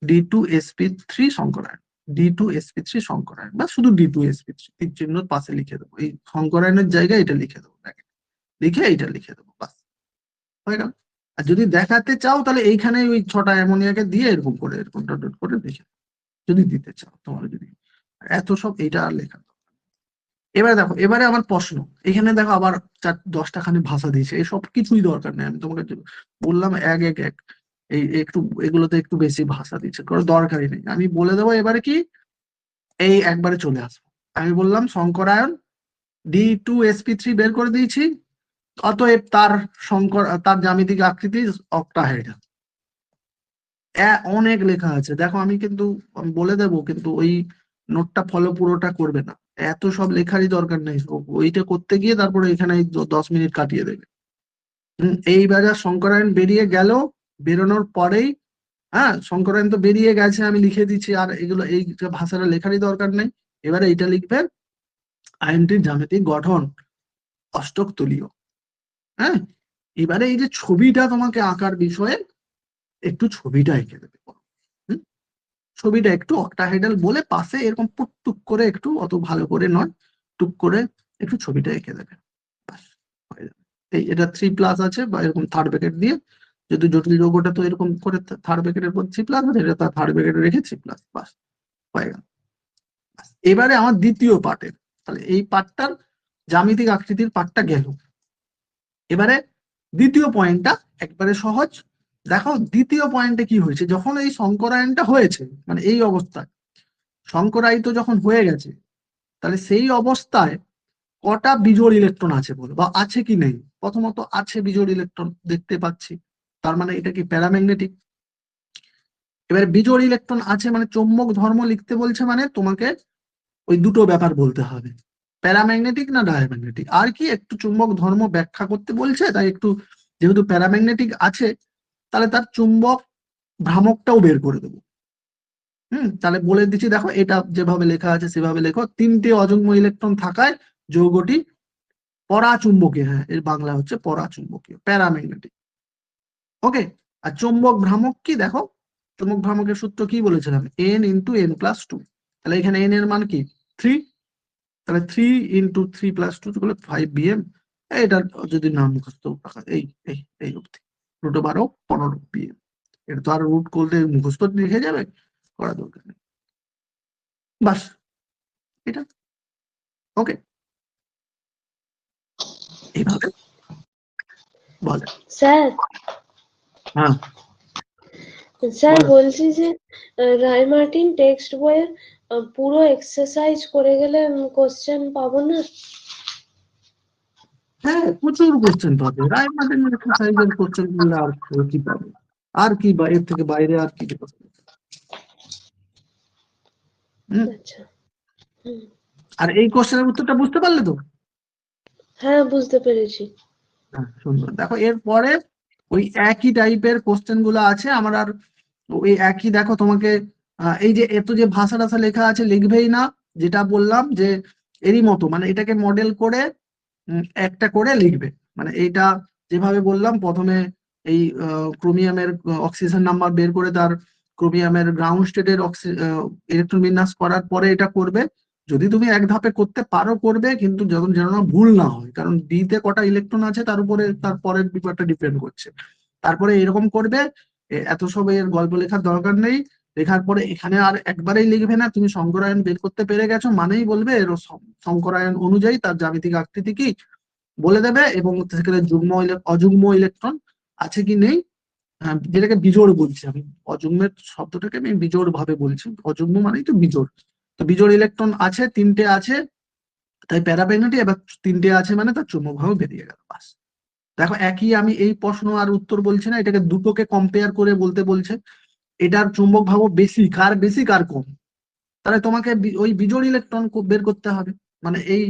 D2sp3 শঙ্করায়ন, D2sp3 শঙ্করায়ন, বা শুধু D2sp3 তীর চিহ্ন পাশে লিখে দেবো, এই শঙ্করায়নের জায়গায় এটা লিখে দেবো, লিখে এইটা লিখে দেবো, বাস হয়ে গেল। আর যদি দেখাতে চাও তাহলে এইখানে ওই 6টা অ্যামোনিয়াকে দিয়ে এরকম করে এরকম ডট ডট করে লিখে, যদি দিতে চাও তোমার, যদি এত সব এইটা আর লেখা। এবারে দেখো, এবারে আমার প্রশ্ন, এখানে দেখো আবার 10টা খানি ভাষা দিয়েছে, এসব কিছুই দরকার নেই। আমি তোমাকে বললাম এক এক এক এই একটু এগুলোতে একটু বেশি ভাষা দিচ্ছে, কোনো দরকারই নেই। আমি বলে দেবো এবারে কি, এই একবারে চলে আসবো। আমি বললাম শঙ্করায়ন D2sp3 বের করে দিয়েছি, অতএব তার জ্যামিতিক আকৃতি অক্টাহেড্রাল। অনেক লেখা আছে, দেখো আমি কিন্তু বলে দেবো, কিন্তু ওই নোটটা ফলো পুরোটা করবে না, এত সব লেখারই দরকার নেই। ওইটা করতে গিয়ে তারপরে এখানে 10 মিনিট কাটিয়ে দেবে। এই বাজার শঙ্করায়ন বেরিয়ে গেল, বেরোনোর পরেই, হ্যাঁ শঙ্করায়ন তো বেরিয়ে গেছে, আমি লিখে দিচ্ছি, আর এগুলো এই ভাষাটা লেখারই দরকার নেই। এবারে এইটা লিখবে, আয়নটির জ্যামিতিক গঠন অষ্টক তলীয়। হ্যাঁ, এবারে এই যে ছবিটা তোমাকে আঁকার বিষয়ে, একটু ছবিটা এঁকে দেবে। ছবিটা একটু অক্টাহেড্রাল বলে পাশে এরকম টুক করে, একটু অত ভালো করে নয়, টুক করে একটু ছবিটা এঁকে দেবে, এই এটা 3+ আছে বা এরকম থার্ড ব্র্যাকেট দিয়ে, যদি জটিল যৌগটা তো এরকম করে থার্ড ব্র্যাকেটের পর 3+ আছে, এটা তার থার্ড ব্র্যাকেটে রেখে 3+, বাস হয়ে গেল। এবারে আমার দ্বিতীয় পার্টের, তাহলে এই পার্টটার জ্যামিতিক আকৃতির পার্টটা গেল। এবারে দ্বিতীয় পয়েন্টটা একবারে সহজ। দেখো দ্বিতীয় পয়েন্টে কি হয়েছে, যখন এই শঙ্করায়নটা হয়েছে, মানে এই অবস্থায় শঙ্করায়িত যখন হয়ে গেছে, তাহলে সেই অবস্থায় কটা বিজোড় ইলেকট্রন আছে বলো, বা আছে কি নেই? প্রথমত আছে বিজোড় ইলেকট্রন দেখতে পাচ্ছি, তার মানে এটা কি প্যারাম্যাগনেটিক। এবারে বিজোড় ইলেকট্রন আছে মানে চৌম্বক ধর্ম লিখতে বলছে, মানে তোমাকে ওই দুটো ব্যাপার বলতে হবে, প্যারাম্যাগনেটিক না ডায়াম্যাগনেটিক। আর কি একটু চুম্বক ধর্ম ব্যাখ্যা করতে বলছে, তাই একটু যেহেতু প্যারাম্যাগনেটিক আছে, তাহলে তার চুম্বক ভ্রামকটাও বের করে দেবো। তাহলে বলে দিচ্ছি, দেখো এটা যেভাবে লেখা আছে সেভাবে লেখো, 3টে অযুগ্ম ইলেকট্রন থাকায় যৌগটি পরাচুম্বকীয়। হ্যাঁ, এর বাংলা হচ্ছে পরাচুম্বকীয়, প্যারাম্যাগনেটিক। ওকে, আর চুম্বক ভ্রামক কি দেখো, চুম্বক ভ্রামকের সূত্র কি বলেছিলাম, n × n+2। তাহলে এখানে n এর মান কি 3, তাহলে 3 × 3+2 5 bm। এটা যদি নাম মুখস্থ রাখা, এই এই এই অবধি √12 15 bm। এটা তো আর রুট করলে মুখস্থ লিখে যাবে, করা দরকার নেই, বাস এটা। ওকে, এইভাবে বলে। স্যার, হ্যাঁ স্যার বলছি যে রায়মার্টিন টেক্সট বইয়ের পুরো এক্সারসাইজ করে গেলে কোশ্চেন পাবো না? হ্যাঁ, প্রচুর কোশ্চেন পাবে, রায়মার্টিন এক্সারসাইজের কোশ্চেন গুলো আর কি পাবে, আর কি বা এর থেকে বাইরে আর কি পাবে? আচ্ছা। হুম। আর এই কোশ্চেনের উত্তরটা বুঝতে পারলে তো? হ্যাঁ, বুঝতে পেরেছি। হ্যাঁ, সুন্দর। দেখো এরপরে ওই একই টাইপের কোশ্চেন গুলো আছে আমার। আর ওই একই দেখো তোমাকে এই যে এত যে ভাষা টাষা লেখা আছে লিখবেই না, যেটা বললাম যে এরই মতো, মানে এটাকে মডেল করে একটা করে লিখবে। মানে এইটা যেভাবে বললাম, প্রথমে এই ক্রোমিয়ামের অক্সিজেন নাম্বার বের করে তার ক্রোমিয়ামের গ্রাউন্ড স্টেটের ইলেকট্রন বিন্যাস করার পরে এটা করবে। যদি তুমি এক ধাপে করতে পারো করবে, কিন্তু যখন যেন না ভুল না হয়, কারণ ডি তে কটা ইলেকট্রন আছে তার উপরে তার পরের ব্যাপারটা ডিপেন্ড করছে। তারপরে এরকম করবে। এত সব এর গল্প লেখার দরকার নেই। লেখার পরে এখানে আর একবারেই লিখবে না, তুমি শঙ্করায়ন বের করতে পেরে গেছো মানেই বলবে এর শঙ্করায়ন অনুযায়ী তার জ্যামিতিক আকৃতি কি বলে দেবে, এবং সেখানে অযুগ্ম ইলেকট্রন আছে কি নেই, যেটাকে বিজোড় বলছি আমি। অযুগ্মের শব্দটাকে আমি বিজোড় ভাবে বলছি, অযুগ্ম মানেই তো বিজোড়। তো বিজোড় ইলেকট্রন আছে, 3টে আছে, তাই প্যারাপেগনেটি এবার 3টে আছে মানে তার চুম্বক ভাবে বেরিয়ে গেল, বাস। দেখো একই, আমি এই প্রশ্ন আর উত্তর বলছি না, এটাকে দুটোকে কম্পেয়ার করে বলতে বলছে। এটার চুম্বক ভাব বেশি, কার কম, তাহলে তোমাকে ওই বিজোড় ইলেকট্রন বের করতে হবে। মানে এই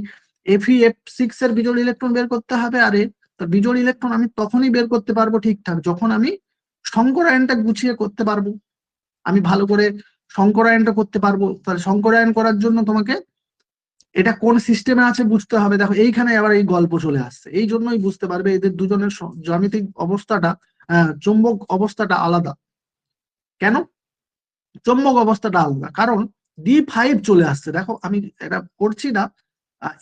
Fe(F6) এর বিজোড় ইলেকট্রন বের করতে হবে। আরে বিজোড় ইলেকট্রন আমি তখনই বের করতে পারবো ঠিকঠাক যখন আমি শঙ্করায়নটা গুছিয়ে করতে পারবো, আমি ভালো করে শঙ্করায়নটা করতে পারবো। তাহলে শঙ্করায়ন করার জন্য তোমাকে এটা কোন সিস্টেমে আছে বুঝতে হবে। দেখো এইখানে আবার এই গল্প চলে আসছে, এই জন্যই বুঝতে পারবে এদের দুজনের জ্যামিতিক অবস্থাটা, চৌম্বক অবস্থাটা আলাদা। কেন চৌম্বক অবস্থাটা আলাদা? কারণ D5 চলে আসছে। দেখো আমি এটা করছি না,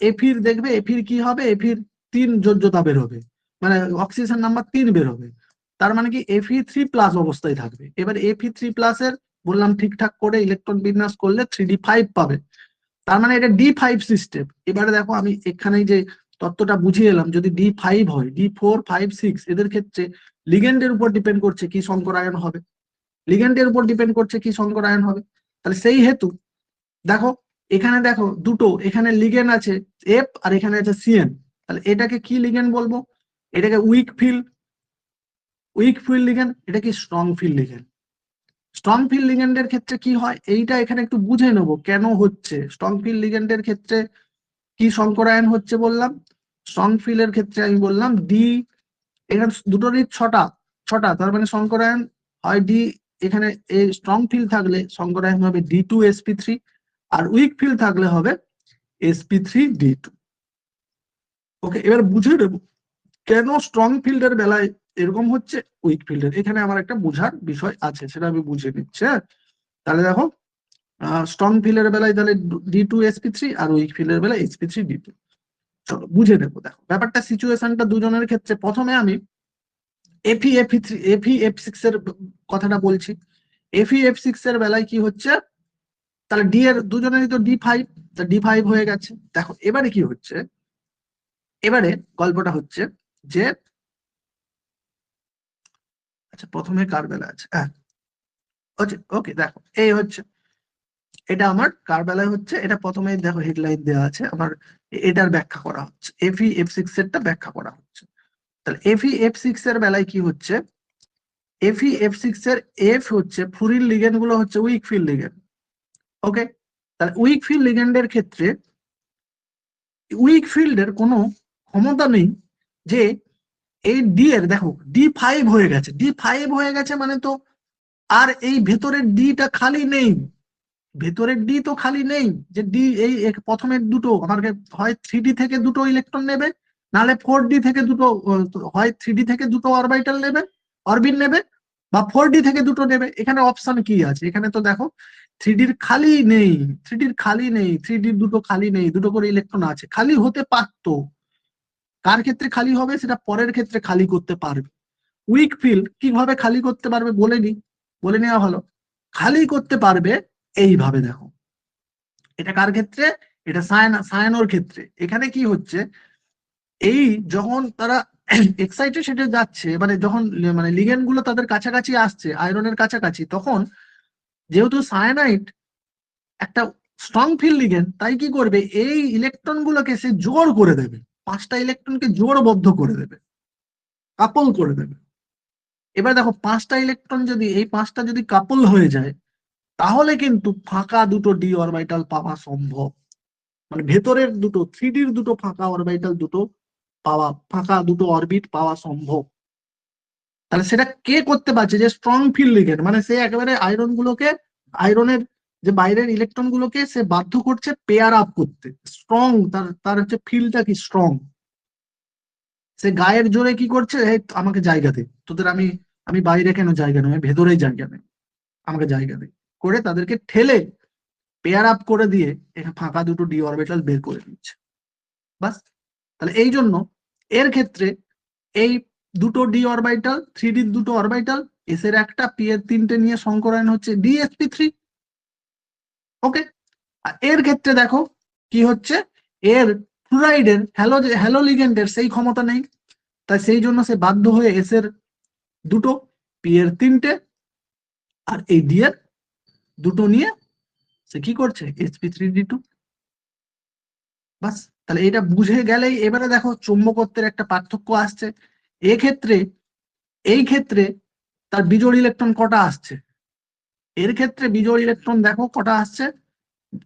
এফির দেখবে, এফির কি হবে, এফির 3 যোজ্যতা বের হবে, মানে অক্সিজেন নাম্বার 3 বের হবে। তার মানে কি Fe3+ অবস্থায় থাকবে। এবার Fe3+ এর বললাম ঠিকঠাক করে ইলেকট্রন বিন্যাস করলে 3D5 পাবে। তার মানে এটা D5 সিস্টেম। এবারে দেখো আমি এখানে যে তত্ত্বটা বুঝিয়ে এলাম, যদি D5 হয়, D4, 5, 6 এদের ক্ষেত্রে লিগেন্ডের উপর ডিপেন্ড করছে কি শঙ্করায়ন হবে, লিগ্যান্ডের উপর ডিপেন্ড করছে কি শঙ্করায়ন হবে। তাহলে সেই হেতু দেখো এখানে দেখো দুটো, এখানে লিগেন্ড আছে এফ আর এখানে আছে সিএন। তাহলে এটাকে কি লিগেন্ড বলবো? এটাকে উইক ফিল্ড লিগেন্ড, এটা কি strong field ligand. Strong field লিগেন্ডের ক্ষেত্রে কি হয় এইটা এখানে একটু বুঝে নেব কেন হচ্ছে। স্ট্রং ফিল্ড লিগেন্ডের ক্ষেত্রে কি শঙ্করায়ন হচ্ছে বললাম, স্ট্রং ফিল্ডের ক্ষেত্রে আমি বললাম ডি, এখানে দুটোরই ছটা ছটা, তার মানে শঙ্করায়ন হয় ডি। এখানে এই স্ট্রং ফিল্ড থাকলে শঙ্করায়ন হবে D2sp3, আর উইক ফিল্ড থাকলে হবে sp3d2। ওকে, এবার বুঝে নেব কেন স্ট্রং ফিল্ডের বেলায় এরকম হচ্ছে, উইক ফিল্ডের এখানে আমার একটা বোঝার বিষয় আছে, সেটা আমি বুঝে নিচ্ছি। তাহলে দেখো স্ট্রং ফিল্ডের বেলায় তাহলে D2sp3, আর উইক ফিল্ডের বেলায় sp3d2। চলো বুঝে নেবো। দেখো ব্যাপারটা, সিচুয়েশনটা দুজনের ক্ষেত্রে প্রথমে আমি Fe(F6) এর কথাটা বলছি। Fe(F6) এর বেলায় কি হচ্ছে, তাহলে ডি এর দুজনেরই তো D5, D5 হয়ে গেছে। দেখো এবারে কি হচ্ছে, এবারে গল্পটা হচ্ছে যে, আচ্ছা প্রথমে কার বেলা আছে, হ্যাঁ ওকে দেখো এই হচ্ছে, এটা আমার কার বেলায় হচ্ছে, এটা প্রথমে দেখো হেডলাইন দেওয়া আছে আমার, এটার ব্যাখ্যা করা হচ্ছে, Fe(F6) এরটা ব্যাখ্যা করা হচ্ছে। তাহলে Fe(F6) এর বেলায় কি হচ্ছে, Fe(F6) এর এফ হচ্ছে ফ্লুরিন লিগেন্ড গুলো হচ্ছে উইক ফিল্ড লিগেন্ড। ওকে, তাহলে উইক ফিল্ড লিগেন্ডের ক্ষেত্রে উইক ফিল্ডের কোনো ক্ষমতা নেই যে এই ডি এর, দেখো D5 হয়ে গেছে, D5 হয়ে গেছে মানে তো আর এই ভেতরের ডিটা খালি নেই, ভেতরের ডি তো খালি নেই, যে ডি এই প্রথমের দুটো আমাকে হয় 3D থেকে দুটো ইলেকট্রন নেবে, নাহলে 4D থেকে দুটো, হয় 3D থেকে দুটো অরবিটাল নেবে, অরবিট নেবে, বা 4D থেকে দুটো নেবে। এখানে অপশন কি আছে, এখানে তো দেখো 3Dর খালি নেই, 3Dর খালি নেই, 3Dর দুটো খালি নেই, দুটো করে ইলেকট্রন আছে, খালি হতে পারতো। কার ক্ষেত্রে খালি হবে সেটা পরের ক্ষেত্রে খালি করতে পারবে। উইক ফিল্ড কিভাবে খালি করতে পারবে বলে নেওয়া ভালো। খালি করতে পারবে এইভাবে, দেখো এটা কার ক্ষেত্রে, এটা সায়ানোর ক্ষেত্রে। এখানে কি হচ্ছে, এই যখন তারা এক্সাইটেশনে যাচ্ছে, মানে যখন মানে লিগেন্ড গুলো তাদের কাছাকাছি আসছে আয়রনের কাছাকাছি, তখন যেহেতু সায়ানাইট একটা স্ট্রং ফিল্ড লিগেন্ড, তাই কি করবে, এই ইলেকট্রন গুলোকে সে জোর করে দেবে, 5টা ইলেকট্রনকে জোরবদ্ধ করে দেবে, কাপল করে দেবে। এবার দেখো 5টা ইলেকট্রন যদি, এই 5টা যদি কাপল হয়ে যায়, তাহলে কিন্তু ফাঁকা দুটো ডি অরবিটাল পাওয়া সম্ভব, মানে ভেতরের দুটো 3Dর দুটো ফাঁকা অরবিটাল দুটো পাওয়া, ফাঁকা দুটো অরবিট পাওয়া সম্ভব। তাহলে সেটা কে করতে পারছে? যে স্ট্রং ফিল্ড লিগেন্ড, মানে সে একেবারে আয়রন গুলোকে, আয়রনের যে বাইরের ইলেকট্রন গুলোকে সে বাধ্য করছে পেয়ার আপ করতে। স্ট্রং, তার তার হচ্ছে ফিল্ডটা কি স্ট্রং। সে গায়ের জোরে কি করছে, এই আমাকে জায়গা দে, তোদের আমি আমি বাইরে কেন জায়গা নেই, আমি ভেতরেই জায়গা নেই, আমাকে জায়গা দে, করে তাদেরকে ঠেলে পেয়ার আপ করে দিয়ে এখানে ফাঁকা দুটো ডি অরবিটাল বের করে দিচ্ছে। বাস। তাহলে এই জন্য এর ক্ষেত্রে এই দুটো ডি অরবিটাল, 3Dর দুটো অরবিটাল, এস এর একটা, পি এর 3টে নিয়ে সংকরায়ন হচ্ছে DsP3। ওকে। আর এর ক্ষেত্রে দেখো কি হচ্ছে, এর ফ্লুরাইডের হ্যালো লিগেন্ডের সেই ক্ষমতা নেই, তাই সেই জন্য সে বাধ্য হয়ে এস এর দুটো, পি এর 3টে আর এই ডি এর দুটো নিয়ে সে কি করছে, sp3d2। বাস। তাহলে এটা বুঝে গেলেই এবারে দেখো চৌম্বকত্বের একটা পার্থক্য আসছে। এক্ষেত্রে, এই ক্ষেত্রে তার বিজোড় ইলেকট্রন কটা আসছে, এর ক্ষেত্রে বিজোড় ইলেকট্রন দেখো কটা আসছে,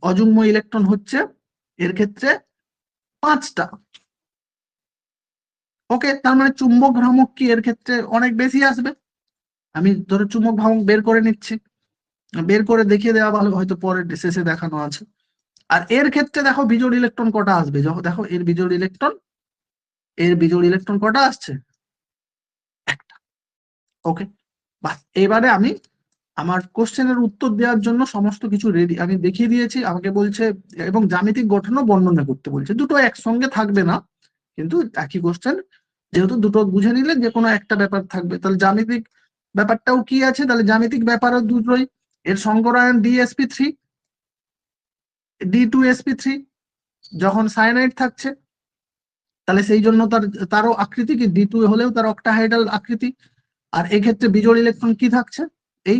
অযুগ্ম ইলেকট্রন হচ্ছে এর ক্ষেত্রে 5টা। ওকে, তার মানে চুম্বক ভ্রামক কি এর ক্ষেত্রে অনেক বেশি আসবে। আমি ধরো চুম্বক ভ্রামক বের করে নিচ্ছি, বের করে দেখিয়ে দেওয়া ভালো, হয়তো পরের শেষে দেখানো আছে। আর এর ক্ষেত্রে দেখো বিজোড় ইলেকট্রন কটা আসবে, যখন দেখো এর বিজোড় ইলেকট্রন, এর বিজোড় ইলেকট্রন কটা আসছে, একটা। ওকে, বাস। এবারে আমি আমার কোশ্চেনের উত্তর দেওয়ার জন্য সমস্ত কিছু রেডি আমি দেখিয়ে দিয়েছি। আমাকে বলছে এবং জ্যামিতিক গঠনও বর্ণনা করতে বলছে, দুটো একসঙ্গে থাকবে না কিন্তু একই কোশ্চেন, যেহেতু দুটো বুঝে নিলে যে কোনো একটা ব্যাপার থাকবে। তাহলে জ্যামিতিক ব্যাপারটাও কি আছে, তাহলে জ্যামিতিক ব্যাপারও দুটোই, এর সংকরায়ন DsP3, D2sp3, যখন সায়ানাইড থাকছে তাহলে সেই জন্য তারও আকৃতি কি D2 হলেও তার অক্টাহাইড্রাল আকৃতি। আর এক্ষেত্রে বিজোড় ইলেকট্রন কি থাকছে, এই,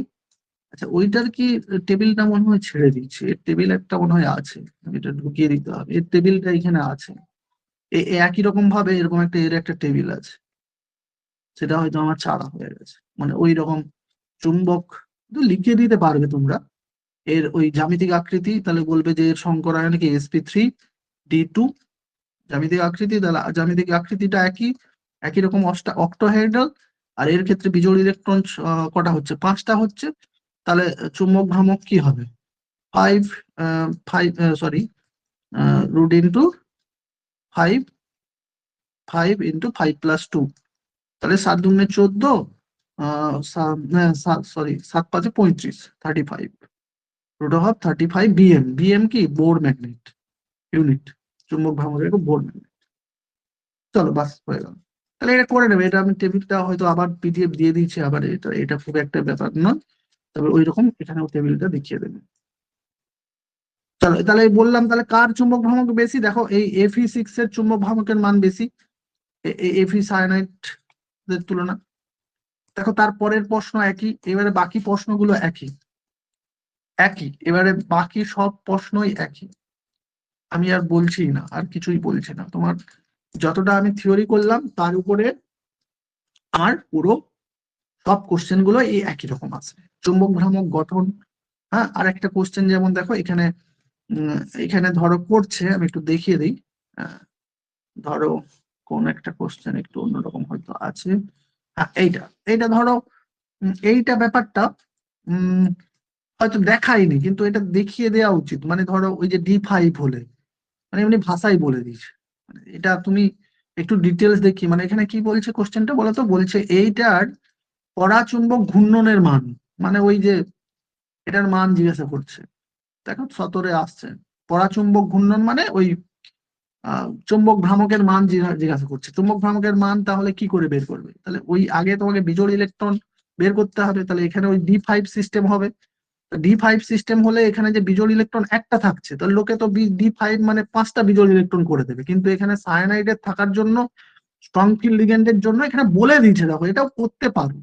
আচ্ছা ওইটার কি টেবিলটা মনে হয় ছেড়ে দিচ্ছে, এর টেবিল একটা মনে হয় আছে, এটা ঢুকিয়ে দিতে হবে, এর টেবিলটা এখানে আছে। একই রকম ভাবে এরকম একটা এর একটা টেবিল আছে, সেটা হয়তো আমার ছাড়া হয়ে গেছে, মানে ওই রকম চুম্বক লিখে দিতে পারবে তোমরা। এর ওই জ্যামিতিক আকৃতি তাহলে বলবে যে এর সংকরায়ন কি sp3d2, জ্যামিতিক আকৃতি, তাহলে জ্যামিতিক আকৃতিটা একই, একই রকম অক্টোহেড্রাল। আর এর ক্ষেত্রে বিজোড় ইলেকট্রন কটা হচ্ছে, 5টা হচ্ছে। তাহলে চুম্বক ভ্রামক কি হবে, 5 5 সরি রুট ইন্টু 5, 5 ইন্টু 5+2, তাহলে 7×2 = 14, সরি 7×5 = 35, √35 BM। BM কি, বোর ম্যাগনেট ইউনিট, চুম্বক ভ্রামকের বোর ম্যাগনেট। চলো বাস, হয়ে গেল। তাহলে এটা করে নেবে, এটা আমি টেবিলটা হয়তো আবার PDF দিয়ে দিচ্ছি, আবার এটা এটা খুব একটা ব্যাপার নয়, তবে ওই রকম এখানেও টেবিলটা দেখিয়ে দেবে। চলো তাহলে বললাম, তাহলে কার চুম্বক ভ্রামক বেশি, দেখো এই Fe6 এর চুম্বক ভ্রামকের মান বেশি Fe সায়ানাইড দের তুলনা। দেখো তারপরের প্রশ্ন একই, এবারে বাকি প্রশ্নগুলো একই, একই, এবারে বাকি সব প্রশ্নই একই। আমি আর বলছি না, আর কিছুই বলছি না, তোমার যতটা আমি থিওরি করলাম তার উপরে আমার পুরো সব কোশ্চেন গুলো এই একই রকম আসবে, চুম্বক ভ্রামক গঠন। হ্যাঁ, আর একটা কোশ্চেন যেমন দেখো এখানে, এখানে ধরো করছে, আমি একটু দেখিয়ে দিই। ধরো কোন একটা কোশ্চেন একটু অন্যরকম হয়তো আছে, হ্যাঁ এইটা, এইটা ধরো এইটা ব্যাপারটা হয়তো দেখাইনি, কিন্তু এটা দেখিয়ে দেওয়া উচিত। মানে ধরো ওই যে D5 হলে, মানে এমনি ভাষাই বলে দিচ্ছে, মানে এটা তুমি একটু ডিটেলস দেখি, মানে এখানে কি বলছে কোশ্চেনটা বলতো, বলছে এইটার পরাচুম্বক ঘূর্ণনের মান, মানে ওই যে এটার মান জিজ্ঞাসা করছে। দেখো 17 আসছে, পরাচুম্বক ঘূর্ণন মানে ওই চুম্বক ভ্রামকের মান জিজ্ঞাসা করছে। চুম্বক ভ্রামকের মান তাহলে কি করে বের করবে, তাহলে ওই আগে তোমাকে বিজোড় ইলেকট্রন বের করতে হবে, তাহলে এখানে ওই D5 সিস্টেম হবে। D5 সিস্টেম হলে এখানে যে বিজোড় ইলেকট্রন একটা থাকছে, তাহলে লোকে তো D5 মানে 5টা বিজোড় ইলেকট্রন করে দেবে, কিন্তু এখানে সায়ানাইডের থাকার জন্য, স্ট্রং ফিল্ড লিগ্যান্ডের জন্য এখানে বলে দিয়েছে, দেখো এটাও করতে পারো।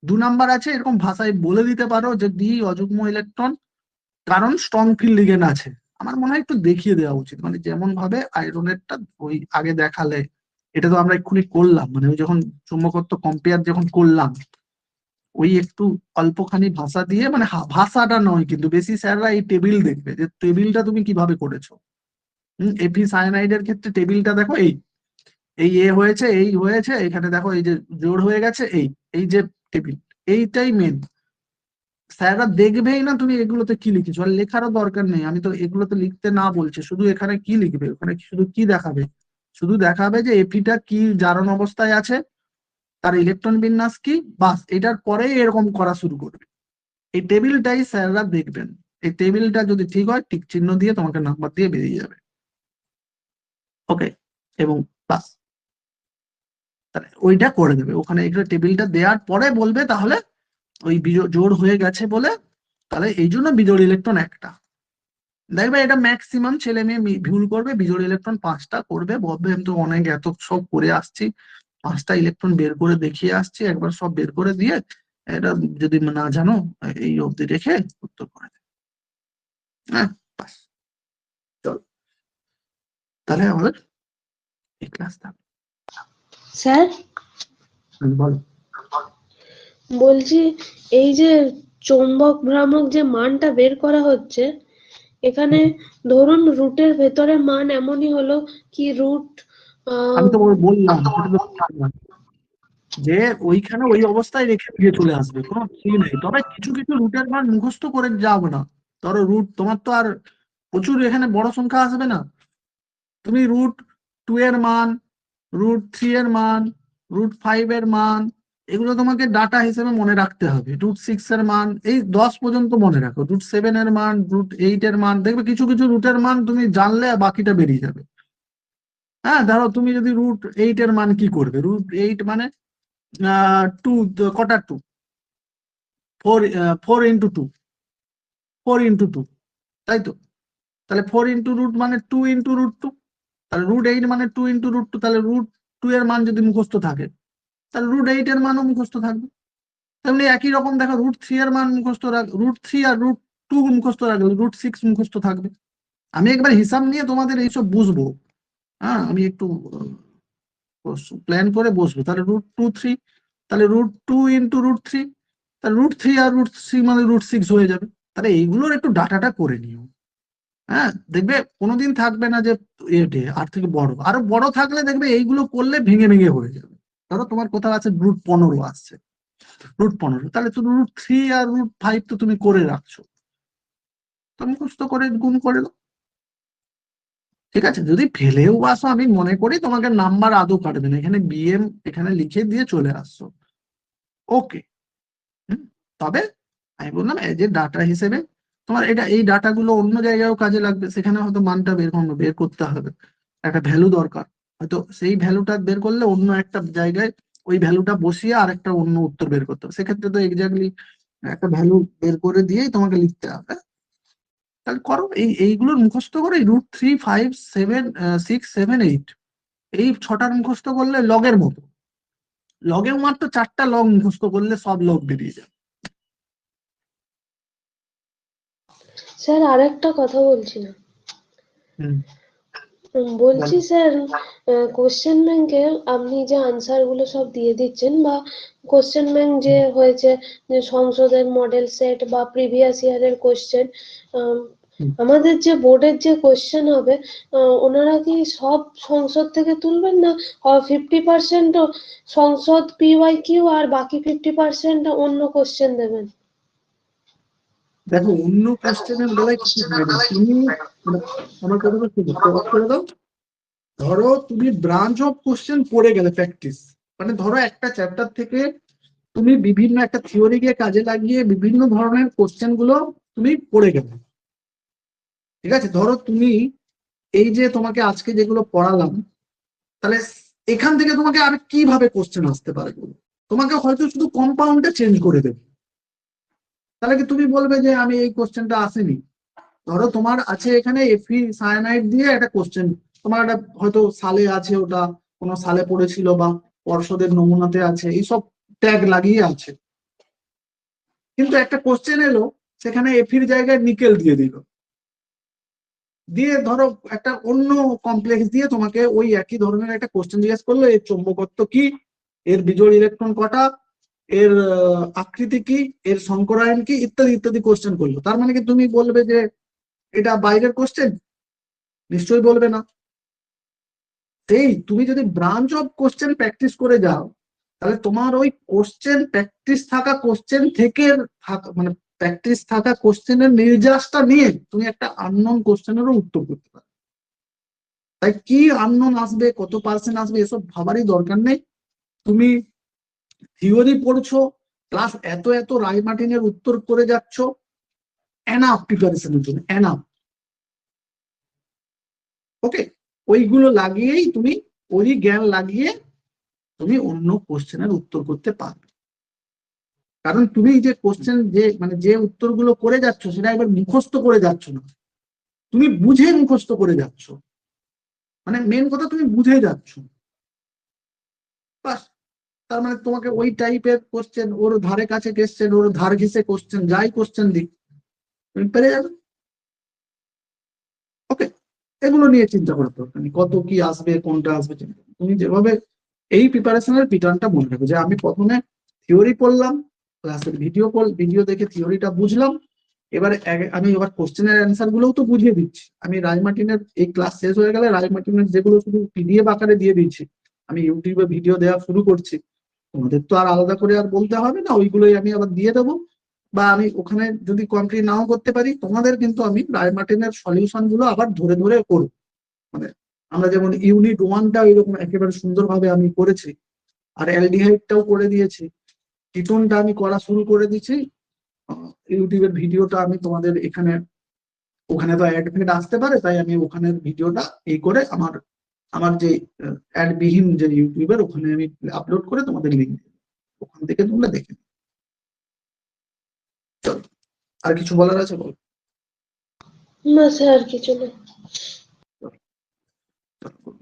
2 নাম্বার আছে, এরকম ভাষায় বলে দিতে পারো যে D অযুগ্ম ইলেকট্রন, কারণ স্ট্রং ফিল্ড লিগ্যান্ড আছে। আমার মনে হয় একটু দেখিয়ে দেওয়া উচিত, মানে যেমন ভাবে আয়রনেরটা ওই আগে দেখালে, এটা তো আমরা এক্ষুনি করলাম, মানে ওই যখন চুম্বকত্ব কম্পেয়ার যখন করলাম, ওই একটু অল্পখানি ভাষা দিয়ে, মানে ভাষাটা নয় কিন্তু, বেশি স্যাররা এই টেবিল দেখবে যে টেবিলটা তুমি কিভাবে করেছো। এফি সায়ানাইডের ক্ষেত্রে টেবিলটা দেখো, এই এই এ হয়েছে, এই হয়েছে, এখানে দেখো এই যে জোড় হয়ে গেছে, এই এই যে টেবিল, এইটাই মেন। স্যাররা দেখবেই না তুমি এগুলোতে কি লিখেছো, আর লেখারও দরকার নেই, আমি তো এগুলোতে লিখতে না বলছি, শুধু এখানে কি লিখবে, ওখানে শুধু কি দেখাবে, শুধু দেখাবে যে এপিটা কি জারণ অবস্থায় আছে, তার ইলেকট্রন বিন্যাস কি, বাস এটার পরেই এরকম করা শুরু করবে। এই টেবিলটাই স্যাররা দেখবেন, এই টেবিলটা যদি ঠিক হয় টিক চিহ্ন দিয়ে তোমাকে নাম্বার দিয়ে বেরিয়ে যাবে। ওকে, এবং বাস তাহলে ওইটা করে দেবে ওখানে, একটা টেবিলটা দেওয়ার পরে বলবে তাহলে ওই জোড় হয়ে গেছে বলে, তাহলে এই জন্য বিজোড় ইলেকট্রন একটা। দেখবে এটা ম্যাক্সিমাম ছেলে মেয়ে ভুল করবে, বিজোড় ইলেকট্রন 5টা করবে, বলবে আমি তো অনেক এত সব করে আসছি, 5টা ইলেকট্রন বের করে দেখিয়ে আসছি, একবার সব বের করে দিয়ে এটা যদি না জানো এই অবধি রেখে উত্তর করে দেবে। হ্যাঁ, বাস, চল তাহলে আমাদের এই ক্লাসটা। স্যার বলো। বলছি, এই যে চৌম্বক ভ্রামক যে মানটা বের করা হচ্ছে, এখানে ধরুন রুটের ভেতরে মান এমনই হলো কি রুট আমি তো বললাম সেটা তো বললাম, যে ওইখানে ওই অবস্থায় রেখে দিয়ে চলে আসবে, কোনো ঠিক নেই। তবে কিছু কিছু রুটের মান মুখস্থ করে যাবে না। ধরো রুট তোমার তো আর প্রচুর এখানে বড় সংখ্যা আসবে না, তুমি √2 এর মান, √3 এর মান, √5 এর মান, এগুলো তোমাকে ডাটা হিসেবে মনে রাখতে হবে। √6 এর মান, এই 10 পর্যন্ত মনে রাখো। √7 এর মান, √8 এর মান, দেখবে কিছু কিছু রুটের মান তুমি জানলে বাকিটা বেরিয়ে যাবে। হ্যাঁ, ধরো তুমি যদি √8 এর মান কি করবে, √8 মানে 2, কটা 2, 4 × 2, তাই তো? তাহলে 4 × রুট মানে 2 × √2, তাহলে √8 মানে 2 × √2, তাহলে √2 এর মান যদি মুখস্থ থাকে তাহলে √8 এর মানও মুখস্থ থাকবে। তেমনি একই রকম দেখো √3 এর মান মুখস্থ √3 আর √2 মুখস্থ রাখলে √6 মুখস্থ থাকবে। আমি একবার হিসাব নিয়ে তোমাদের এইসব বুঝবো, হ্যাঁ আমি একটু প্ল্যান করে বসবো। তাহলে √2 3, তাহলে √2 × √3, তাহলে √3 আর √3 মানে √6 হয়ে যাবে। তাহলে এইগুলোর একটু ডাটাটা করে নিও। হ্যাঁ, দেখবে কোনোদিন থাকবে না যে আর থেকে বড়, আরো বড় থাকলে দেখবে এইগুলো করলে ভেঙে ভেঙে হয়ে যাবে। ধরো তোমার কোথাও আছে √15 আসছে, √15, তাহলে তো √3 আর √5 তো তুমি করে রাখছো, তো মুখস্থ করে গুণ করে দাও। ঠিক আছে, যদি ফেলেও আসো আমি মনে করি তোমাকে নাম্বার আদৌ কাটবে না, এখানে বিএম এখানে লিখে দিয়ে চলে আসছো। ওকে, তবে আমি বললাম এই যে ডাটা হিসেবে তোমার এটা, এই ডাটাগুলো অন্য জায়গায়ও কাজে লাগবে, সেখানে হয়তো মানটা বের করতে হবে, একটা ভ্যালু দরকার, হয়তো সেই ভ্যালুটা বের করলে অন্য একটা জায়গায় ওই ভ্যালুটা বসিয়ে আর একটা অন্য উত্তর বের করতে হবে, সেক্ষেত্রে তো এক্স্যাক্টলি একটা ভ্যালু বের করে দিয়েই তোমাকে লিখতে হবে। তাহলে করো, এইগুলোর মুখস্থ করে √3, 5, 7, 6, 7, 8, এই 6টার মুখস্থ করলে লগের মতো, লগেও মাত্র 4টা লগ মুখস্থ করলে সব লগ বেরিয়ে যাবে। স্যার আরেকটা কথা বলছিলাম। হুম, বলছি বলো। স্যার, কোশ্চেন ব্যাংকে আপনি যে আনসার গুলো সব দিয়ে দিচ্ছেন, বা কোশ্চেন ব্যাংক যে হয়েছে, যে সংসদের মডেল সেট বা প্রিভিয়াস ইয়ারের কোশ্চেন, হুম। আমাদের যে বোর্ডের যে কোশ্চেন হবে, ওনারা কি সব সংসদ থেকে তুলবেন, না 50% সংসদ PYQ আর বাকি 50% অন্য কোশ্চেন দেবেন? দেখো অন্য কোশ্চেনের বেলায় কিছু হয় না, তুমি আমার কথাটা শুধু প্রকাশ করে দাও। ধরো তুমি ব্রাঞ্চ অফ কোশ্চেন পড়ে গেলে, প্র্যাকটিস মানে ধরো একটা চ্যাপ্টার থেকে তুমি বিভিন্ন একটা থিওরিকে কাজে লাগিয়ে বিভিন্ন ধরনের কোশ্চেন গুলো তুমি পড়ে গেলে। ঠিক আছে, ধরো তুমি এই যে তোমাকে আজকে যেগুলো পড়ালাম, তাহলে এখান থেকে তোমাকে আর কিভাবে কোশ্চেন আসতে পারে, তোমাকে হয়তো শুধু কম্পাউন্ডটা চেঞ্জ করে দেবে, তাহলে কি তুমি বলবে যে আমি এই কোশ্চেনটা আসেনি। ধরো তোমার আছে এখানে এফি সায়ানাইড দিয়ে একটা কোশ্চেন, তোমার একটা হয়তো সালে আছে, ওটা কোনো সালে পড়েছিল বা পর্ষদের নমুনাতে আছে, এইসব ট্যাগ লাগিয়ে আছে, কিন্তু একটা কোশ্চেন এলো সেখানে এফির জায়গায় নিকেল দিয়ে দিল, দিয়ে ধরো একটা অন্য কমপ্লেক্স দিয়ে তোমাকে ওই একই ধরনের একটা কোশ্চেন জিজ্ঞেস করলো, এর চৌম্বকত্ব কি, এর বিজোড় ইলেকট্রন কটা, এর আকৃতি কি, এর সংকরায়ন কি, ইত্যাদি ইত্যাদি কোশ্চেন করলো। তার মানে কি তুমি বলবে যে এটা বাইরের কোশ্চেন? নিশ্চয়ই বলবে না। সেই তুমি যদি ব্রাঞ্চ অফ কোশ্চেন প্র্যাকটিস করে যাও, তাহলে তোমার ওই কোশ্চেন প্র্যাকটিস থাকা কোশ্চেন থেকে মানে প্র্যাকটিস থাকা কোশ্চেনের নির্যাসটা নিয়ে তুমি একটা আননোন কোশ্চেনেরও উত্তর করতে পারো। তাই কি আননোন আসবে, কত পার্সেন্ট আসবে, এসব ভাবারই দরকার নেই। তুমি থিওরি পড়ছো, প্লাস এত এত রায় মার্টিনের উত্তর করে যাচ্ছ, এনাফ প্রিপারেশনের জন্য, এনাফ। ওকে, ওইগুলো লাগিয়েই তুমি, ওই জ্ঞান লাগিয়ে তুমি অন্য কোশ্চেনের উত্তর করতে পারবে। কারণ তুমি যে কোশ্চেন, যে মানে যে উত্তরগুলো করে যাচ্ছ, সেটা একবার মুখস্থ করে যাচ্ছ না, তুমি বুঝে মুখস্থ করে যাচ্ছ। মানে মেন কথা, তুমি বুঝে যাচ্ছ। বাস, তার মানে তোমাকে ওই টাইপের কোশ্চেন, ওর ধারে কাছে কোশ্চেন, ওর ধার ঘেসে কোশ্চেন, যাই কোশ্চেন দিক, তুমি পেরে যাবে। ওকে, এগুলো নিয়ে চিন্তা করতে হবে, মানে কত কি আসবে, কোনটা আসবে। তুমি যেভাবে এই প্রিপারেশনের প্যাটার্নটা মনে রাখো, যে আমি প্রথমে থিওরি পড়লাম, ক্লাসের ভিডিও দেখে থিওরিটা বুঝলাম, এবারে আমি এবার কোশ্চেনের অ্যান্সার গুলোও তো বুঝিয়ে দিচ্ছি। আমি রায় মার্টিনের এই ক্লাস শেষ হয়ে গেলে রায় মার্টিনের যেগুলো শুধু পিডিএফ আকারে দিয়ে দিচ্ছি, আমি ইউটিউবে ভিডিও দেওয়া শুরু করছি। তোমাদের তো আর আলাদা করে আর বলতে হবে না, ওইগুলোই আমি আবার দিয়ে দেবো। বা আমি ওখানে যদি কমপ্লিট নাও করতে পারি, তোমাদের কিন্তু আমি রায় মার্টিনের সলিউশন গুলো আবার ধরে ধরে করবো। মানে আমরা যেমন ইউনিট 1টা এরকম একেবারে সুন্দরভাবে আমি করেছি, আর অ্যালডিহাইডটাও করে দিয়েছি, কিটোনটা আমি করা শুরু করে দিচ্ছি। ইউটিউবের ভিডিওটা আমি তোমাদের এখানে, ওখানে তো অ্যাড ফ্যাড আসতে পারে, তাই আমি ওখানের ভিডিওটা এই করে আমার আমার যে অ্যাড বিহীন যে ইউটিউবের, ওখানে আমি আপলোড করে তোমাদের লিঙ্ক, ওখান থেকে তোমরা দেখে নিও। চলো, আর কিছু বলার আছে বল? না স্যার, আর কিছু না। চলো, চলো।